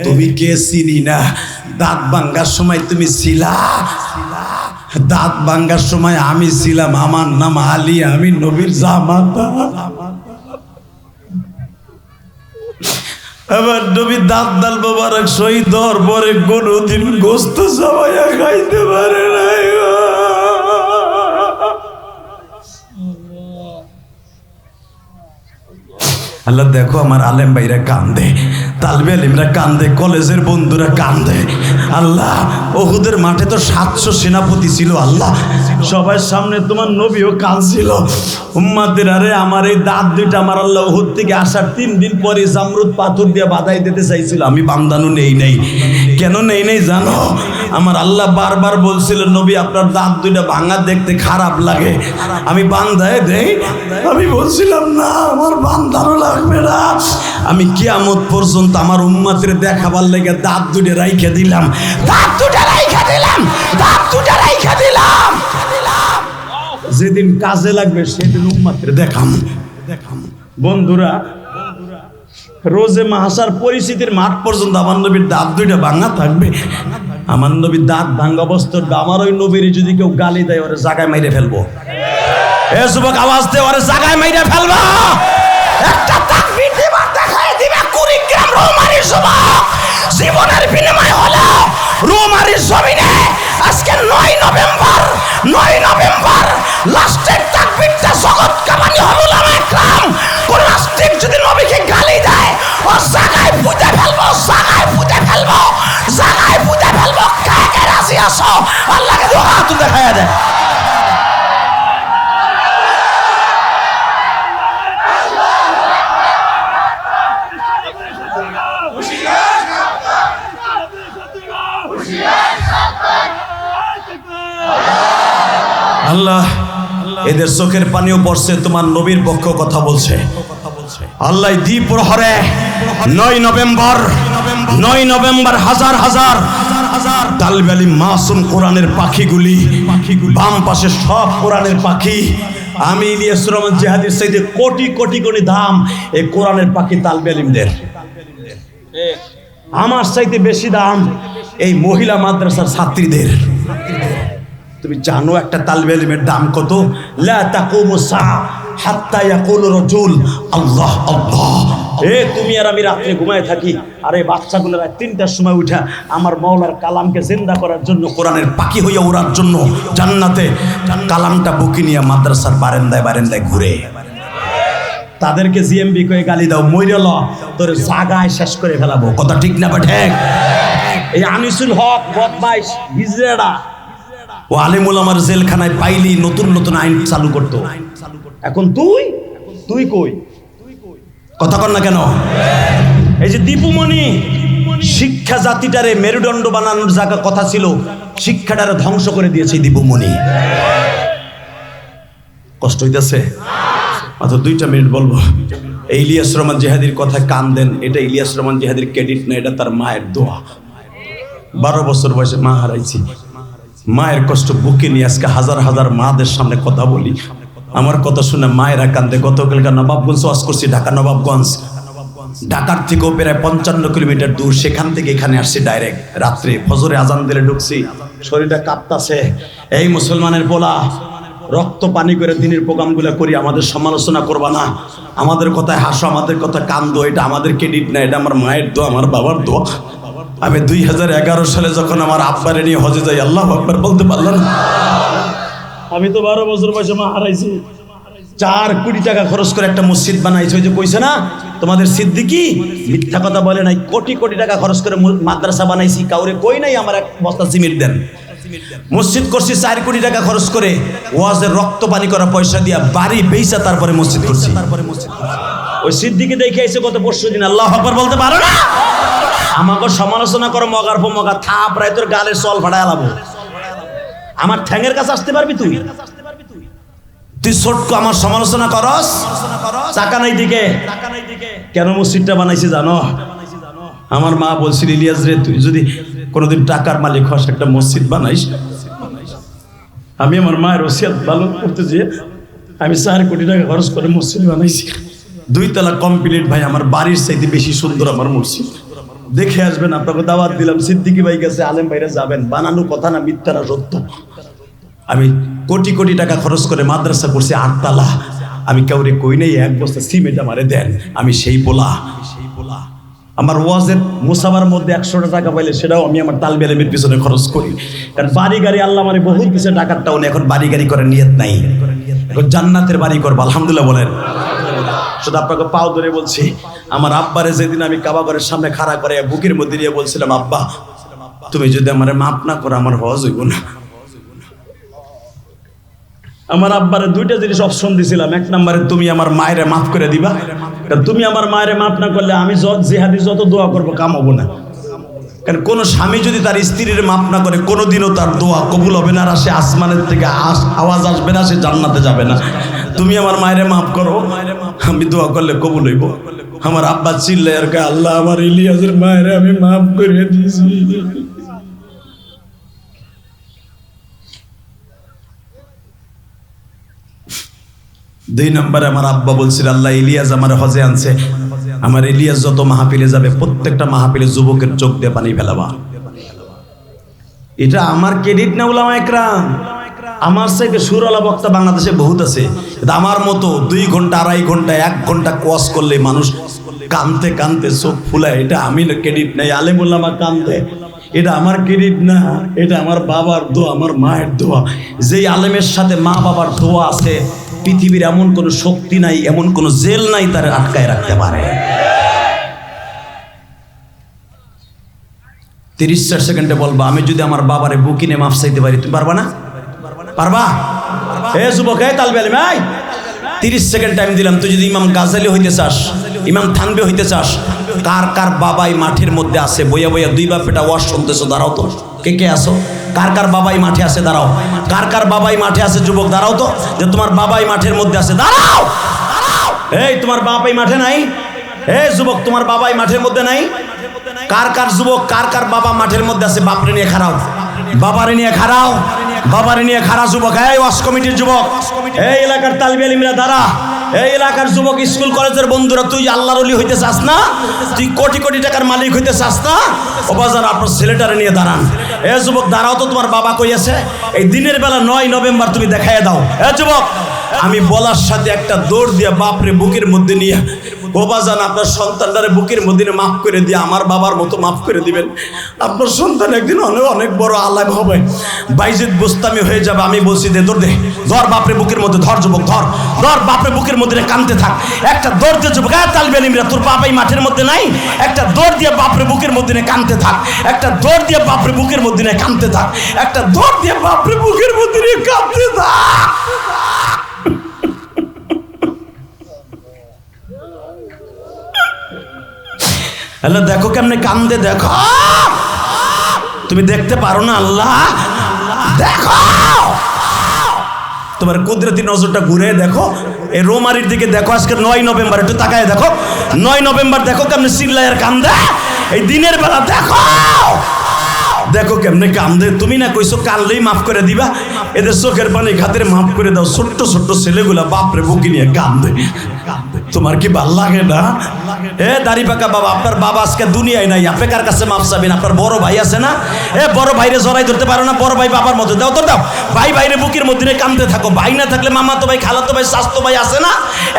তুমি কে? চিনি না। দাঁত ভাঙ্গার সময় তুমি ছিলা? দাঁত ভাঙ্গার সময় আমি ছিলাম। আমার নাম আলী, আমি নবীর জামাতা। আমার নবী দাঁত দাল মোবারক শহীদ হওয়ার পরে কোনোদিন গোস্ত সবাইয়া খাইতে পারে নাই। আল্লাহ দেখো আমার আলেম ভাইরা কান্দে, তালবে আলিমরা কান্দে, কলেজের বন্ধুরা কান্দে। আল্লাহ, ওহুদের মাঠে তো 700 সেনাপতি ছিল আল্লাহ, সবার সামনে তোমার নবীও কাঁদছিল। উম্মাদের আরে আমার এই দাঁত দুইটা আমার আল্লাহ ওহুদ থেকে আসার 3 দিন পরে জামরুদ পাথর দিয়ে বাধাই দিতে চাইছিল, আমি বান্দানো নেই কেন নেই জানো? আমার আল্লাহ বারবার বলছিল নবী আপনার দাঁত দুইটা ভাঙা দেখতে খারাপ লাগে, আমি বান্দায় দেই। আমি বলছিলাম না, আমার বান্দানো লাগবে না, আমি কিয়ামত পর্যন্ত আমার উম্মতের দেখাবার লেগে দাঁত দুটো রাইখা দিলাম, যেদিন কাজে লাগবে সেদিন উম্মতের দেখাম। বন্ধুরা, রোজে মাহাসার পরিস্থিতির মাঠ পর্যন্ত আমার নবীর দাঁত দুইটা ভাঙা থাকবে। আমার নবীর দাঁত ভাঙা অবস্থা, আমার ওই নবীর যদি কেউ গালি দেয় ওরে জায়গায় মাইরে ফেলবো। এ যুবক আওয়াজ দে, ওরে জায়গায় মাইরে ফেলবো। একটা তাকবীর দিবার দেখায় দিবে কুড়িগ্রাম রৌমারীর যুবক, জীবনের বিনিময় হলো রৌমারীর জমিনে আজকে 9 নভেম্বর লাস্টের তাকবীরটা জগৎ কামানি হবে উলামা ইকরাম। কোন নাস্তিক যদি নবীকে গালি দেয় ও জায়গায় পুঁতে ফেলবো, কে কে রাজি আছো? আল্লাহকে দুই হাত দেখায়া দেয়। আল্লাহ, এদের চোখের পানিও পড়ছে, তোমার নবীর পক্ষে কথা বলছে। আল্লাহ দ্বিপ্রহরে 9 নভেম্বর হাজার তালবে আলিম মাসুম কোরআনের পাখিগুলি, বাম পাশে সব কোরআনের পাখি। আমি ইলিয়াস রহমান জিহাদির চাইতে কোটি দাম এই কোরআনের পাখি তালবে আলিমদের। আমার চাইতে বেশি দাম এই মহিলা মাদ্রাসার ছাত্রীদের। তুমি জানো একটা তালবে ইলমের দাম কত? লা তাকুমু সাআ হাত্তা ইয়াকুলু রাজুল আল্লাহ আল্লাহ। তুমি আর আমি রাত্রে ঘুমায় থাকি, আর এই বাচ্চাগুলো রাত 3টার সময় উঠা আমার মাওলার কালামকে জিন্দা করার জন্য, কোরআনের পাখি হইয়া ওড়ার জন্য জান্নাতে কালামটা বুকে নিয়ে মাদ্রাসার বারান্দায় ঘুরে। তাদেরকে জিএমবি কয়ে গালি দাও, মইরল তোর জায়গায় শেষ করে ফেলাবো। কথা ঠিক না বা ঠিক? এই আনিসুল হক বদমাইশ হিজড়া ও আলিমুল আমার জেলখানায় পাইলি নতুন আইন চালু করতো। এখন তুই কই? কথা কর না কেন? এই যে দীপুমণি, শিক্ষা জাতিটারে মেরুদণ্ড বানানোর জায়গা কথা ছিল, শিক্ষাটারে ধ্বংস করে দিয়েছে দীপুমণি। কষ্ট হইতেছে? মাত্র 2টা মিনিট বলবো। এই ইলিয়াস রহমান জিহাদির কথা কান দেন, এটা ইলিয়াস রহমান জিহাদির ক্রেডিট না, এটা তার মায়ের দোয়া। 12 বছর বয়সে মা হারাইছি, মায়ের কষ্ট বুকে নিয়ে আজকে হাজার মাদের সামনে কথা বলি। আমার কথা শুনে মায়েরা কান্দে। গতকালকে নবাবগঞ্জ ওয়াজ করছি, ঢাকা নবাবগঞ্জ, ঢাকার থেকেও প্রায় 55 কিলোমিটার দূর, সেখান থেকে এখানে আসছি ডাইরেক্ট। রাত্রে ফজরে আজান দিলে ঢুকছি, শরীরটা কাঁপতাছে। এই মুসলমানের পোলা, রক্ত পানি করে দিনের প্রোগ্রামগুলো করি, আমাদের সমালোচনা করবা না, আমাদের কথায় হাসো, আমাদের কথা কান্দো, এটা আমাদের ক্রেডিট না, এটা আমার মায়ের দোয়া, আমার বাবার দোয়া। আমি 2011 সালে যখন আমার আব্বারে নিয়ে হজে যাই, আল্লাহু আকবার বলতে পারলাম না। আমি তো 12 বছর বয়সে মা হারাইছি। 4 কোটি টাকা খরচ করে একটা মসজিদ বানাইছে। ওই যে কইছে না তোমাদের সিদ্দিকি মিথ্যা কথা বলে নাই, কোটি টাকা খরচ করে মাদ্রাসা বানাইছি, কাউরে কই নাই আমার 1 বস্তা সিমেন্ট দেন। মসজিদ করছি 4 কোটি টাকা খরচ করে, ওয়াজের রক্ত পানি করা পয়সা দিয়া বাড়ি বেচা তারপরে মসজিদ করছি। ওই সিদ্দিকি দেখে এসে গত পরশু দিন আল্লাহু আকবার বলতে পারো না? আমাকে সমালোচনা করো, মগার পর মগা থাপ রায় তোর গালের চল ফাটায় আলাবো। আমার ঠ্যাঙের কাছে আসতে পারবি তুই ছোট্ট আমার সমালোচনা করস? টাকা নাই দিকে কেন মসজিদটা বানাইছি জানো? আমার মা বলছিল, ইলিয়াস রে তুই যদি কোনোদিন টাকার মালিক হস, একটা মসজিদ বানাইস। আমি আমার মায়ের ওসিয়াত পালন করতে যেয়ে আমি 4 কোটি টাকা খরচ করে মসজিদ বানাইছি। 2 তলা কমপ্লিট ভাই, আমার বাড়ির চাইতে বেশি সুন্দর আমার মসজিদ। দেখে আসবেন, আপনাকে দাওয়াত দিলাম। সিদ্দিকি ভাই গেছে, আলেম ভাইরা যাবেন। বানানো কথা না, মিথ্যা না সত্য। আমি কোটি টাকা খরচ করে মাদ্রাসা করছি 8 তলা। আমি কাউরে কই নাই 1 বস্তা সিমেন্ট আমারে দেন। আমি সেই পোলা। আমার ওয়াজের মুসাবার মধ্যে 100 টাকা পাইলে সেটাও আমি আমার তালবে ইলমের পিছনে খরচ করি। কারণ বাড়ি গাড়ি আল্লাহ মানে বহুত কিছু টাকার টাউন, এখন বাড়ি গাড়ি করার নিয়ত নাই, এখন জান্নাতের বাড়ি করবো। আলহামদুলিল্লাহ বলেন। শুধু আপনাকে পাও ধরে বলছি, আমার আব্বারে যেদিন আমি কাবা ঘরের সামনে খাড়া করে বুকের মধ্যে নিয়ে বলছিলাম, আব্বা তুমি যদি আমারে মাফ না করো আমার হজ হইব না। আমার আব্বারে দুইটা জিনিস অপশন দিছিলাম, এক নম্বরে তুমি আমার মায়েরে মাফ করে দিবা, কারণ তুমি আমার মায়েরে মাফ না করলে আমি জিহাদি যত দোয়া করবো কাম হবো না। কারণ কোন স্বামী যদি তার স্ত্রীর মাফ না করে কোনোদিনও তার দোয়া কবুল হবে না, আর সে আসমানের থেকে আওয়াজ আসবে না, সে জান্নাতে যাবে না। তুমি আমার মায়েরে মাফ করো, আমি দোয়া করলে কবুল হইব। আমার আব্বা চিল্লাই আর কয়, আল্লাহ আমার ইলিয়াসের মায়েরে আমি মাফ করে দিয়েছি। দুই নম্বরে আমার আব্বা বলছিল, আল্লাহ ইলিয়াস আমার হজে আনছে, আমার ইলিয়াস যত মাহফিলে যাবে প্রত্যেকটা মাহফিলে যুবকের চোখ দিয়ে পানি ফেলাবা। এটা আমার ক্রেডিট না উলামা একরাম, আমার চাইতে সুরওয়ালা বক্তা বাংলাদেশে বহুত আছে। আমার মতো 2 ঘন্টা 2.5 ঘন্টা 1 ঘন্টা কোয়াস করলে মানুষ কানতে কানতে চোখ ফুলায়, এটা আমি ক্রেডিট নাই। আলেম উলামা কানতে, এটা আমার ক্রেডিট না, এটা আমার বাবার দোয়া, আমার মায়ের দোয়া। যেই আলেমের সাথে মা বাবার দোয়া আছে, পৃথিবীর এমন কোনো শক্তি নাই, এমন কোনো জেল নাই তার আটকায় রাখতে পারে। 30 সেকেন্ডে বলবা, আমি যদি আমার বাবারে বুকিনে মাফ চাইতে পারি, তুমি পারবা না? পারবা? এ যুবক, এ তালবে আলিম, 30 সেকেন্ড টাইম দিলাম। তুই যদি ইমাম গাজালি হইতে চাস, ইমাম থানবি হইতে চাস, কার কার বাবাই মাঠের মধ্যে আছে বইয়া বইয়া 2 বাপ বেটা ওয়াজ শুনতেছো, দাঁড়াও তো। কে কে আসো? কার কার বাবাই মাঠে আছে দাঁড়াও। কার কার বাবাই মাঠে আছে যুবক দাঁড়াও তো, যে তোমার বাবাই মাঠের মধ্যে আছে দাঁড়াও। এই তোমার বাবাই মাঠে নাই? এই যুবক তোমার বাবাই মাঠের মধ্যে নাই? কার কার যুবক, কার কার বাবা মাঠের মধ্যে আছে? বাপরে নিয়ে খাড়াও, বাবারে নিয়ে খাড়াও, বাবারে নিয়ে খাড়া যুবক। এই ওয়াজ কমিটির যুবক, এই এলাকার তালিবে আলিমরা দাঁড়া, এই এলাকার যুবক, স্কুল কলেজের বন্ধুরা, তুই আল্লাহর ওলি হইতে চাস না? তুই কোটি কোটি টাকার মালিক হইতে চাস না? ও বাজার আপনার ছেলেটারে নিয়ে দাঁড়ান। এ যুবক দাঁড়াও তো, তোমার বাবা কই আছে? এই দিনের বেলা 9 নভেম্বর তুমি দেখাইয়া দাও। এ যুবক, আমি বলার সাথে একটা দৌড় দিয়া বাপরে বুকের মধ্যে নিয়ে, ও বাজান আপনার সন্তানটারে বুকের মধ্যে মাফ করে দিয়ে আমার বাবার মতো মাফ করে দিবেন। আপনার সন্তান একদিন অনেক বড় আলেম হবে, বাইজিদ বুস্তামি হয়ে যাবে। আমি বলছি দে দৌড় দে, ধর বাপরে বুকের মধ্যে, ধর যুবক, ধর ধর বাপরে বুকের মধ্যে কানতে থাক। একটা দৌড় দিয়ে যুবক, তালবে আলিমরা তোর বাবাই মাঠের মধ্যে নাই? একটা দৌড় দিয়ে বাপরে বুকের মধ্যে কানতে থাক, একটা দৌড় দিয়ে বাপরে বুকের মধ্যে কানতে থাক, একটা দৌড় দিয়ে বাপরে বুকের মধ্যে কানতে থাক। আল্লাহ দেখো কেমনে কান্দে, দেখো তুমি দেখতে পারো না? আল্লাহ দেখো, তোমার কুদরতি নজরটা ঘুরে দেখো, এই রোমারির দিকে দেখো। আজকে 9 নভেম্বর, একটু তাকায় দেখো, 9 নভেম্বর দেখো কেমনে চিল্লায়ের কান্দে। এই দিনের বেলা দেখো, দেখো কেমনে কান্দে। তুমি না কইছো কানলেই মাফ করে দিবা, এদের চোখের পানি খাতের মাফ করে দাও। ছোট্ট ছোট্ট ছেলেগুলা বাপরে বুকি নিয়ে কান্দে। তোমার কি ভাল লাগে না? এ দাড়ি পাকা বাবা, আপনার বাবা আজকে দুনিয়ায় নাই, আপনি কার কাছে মাফ চাবেন? আপনার বড় ভাই আছে না? এ বড় ভাইরে জড়াই ধরতে পারো না? বড় ভাই বাবার মধ্যে দাও, তো দাও। ভাই ভাইরে বুকের মধ্যে কান্দতে থাকো। ভাই না থাকলে মামাতো ভাই, খালাতো ভাই, চাচাতো ভাই আছে না?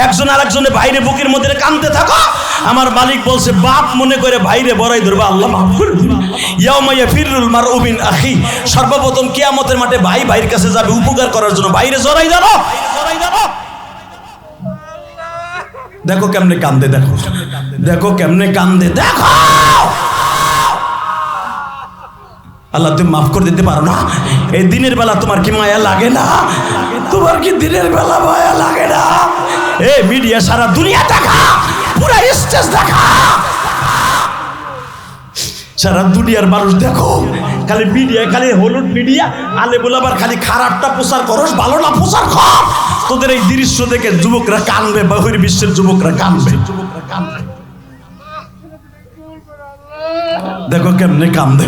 একজন আরেকজনের ভাইরে বুকের মধ্যে কান্দতে থাকো। আমার মালিক বলছে, বাপ মনে করে ভাইরে বড়াই ধরবে, আল্লাহ মাফ করে দিবে। ইয়াউমা ইয়াফিরুল মারউ মিন আখি, সর্বপ্রথম কিয়ামতের মাঠে ভাই ভাইয়ের কাছে যাবে উপকার করার জন্য, ভাইরে জড়াই ধরো। দেখো কেমনে কান্দে, দেখো দেখো কেমনে কান্দে, দেখো। আল্লাহ তুমি মাফ করে দিতে পারো না? এই দিনের বেলা তোমার কি মায়া লাগে না? তোমার কি দিনের বেলা মায়া লাগে না? এ মিডিয়া সারা দুনিয়া দেখা, পুরা স্টেজ দেখা, সারা দুনিয়ার মানুষ দেখো, খালি মিডিয়া, খালি হলুদ মিডিয়া। আলে বলাবার খালি খারাপটা প্রচার করস, ভালো না প্রচার কর। তোদের এই দৃশ্য দেখে যুবকরা কানবে, বহির বিশ্বের যুবকরা কানবে। দেখো কেমনে কান্দে।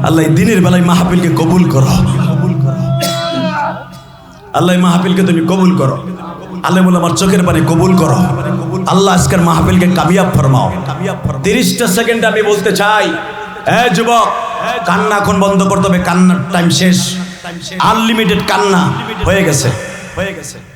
আল্লাহ দিনের বেলায় মাহফিলকে কবুল করো, আল্লাহ মাহফিলকে তুমি কবুল করো। আল্লাহ বলে আমার চোখের পানি কবুল করো। আল্লাহ আজকের মাহফিলকে কামিয়াব ফরমাও। 30টা সেকেন্ড আমি বলতে চাই, এ যুবক, কান্না এখন বন্ধ করতে হবে। কান্নার টাইম শেষ, আনলিমিটেড কান্না হয়ে গেছে।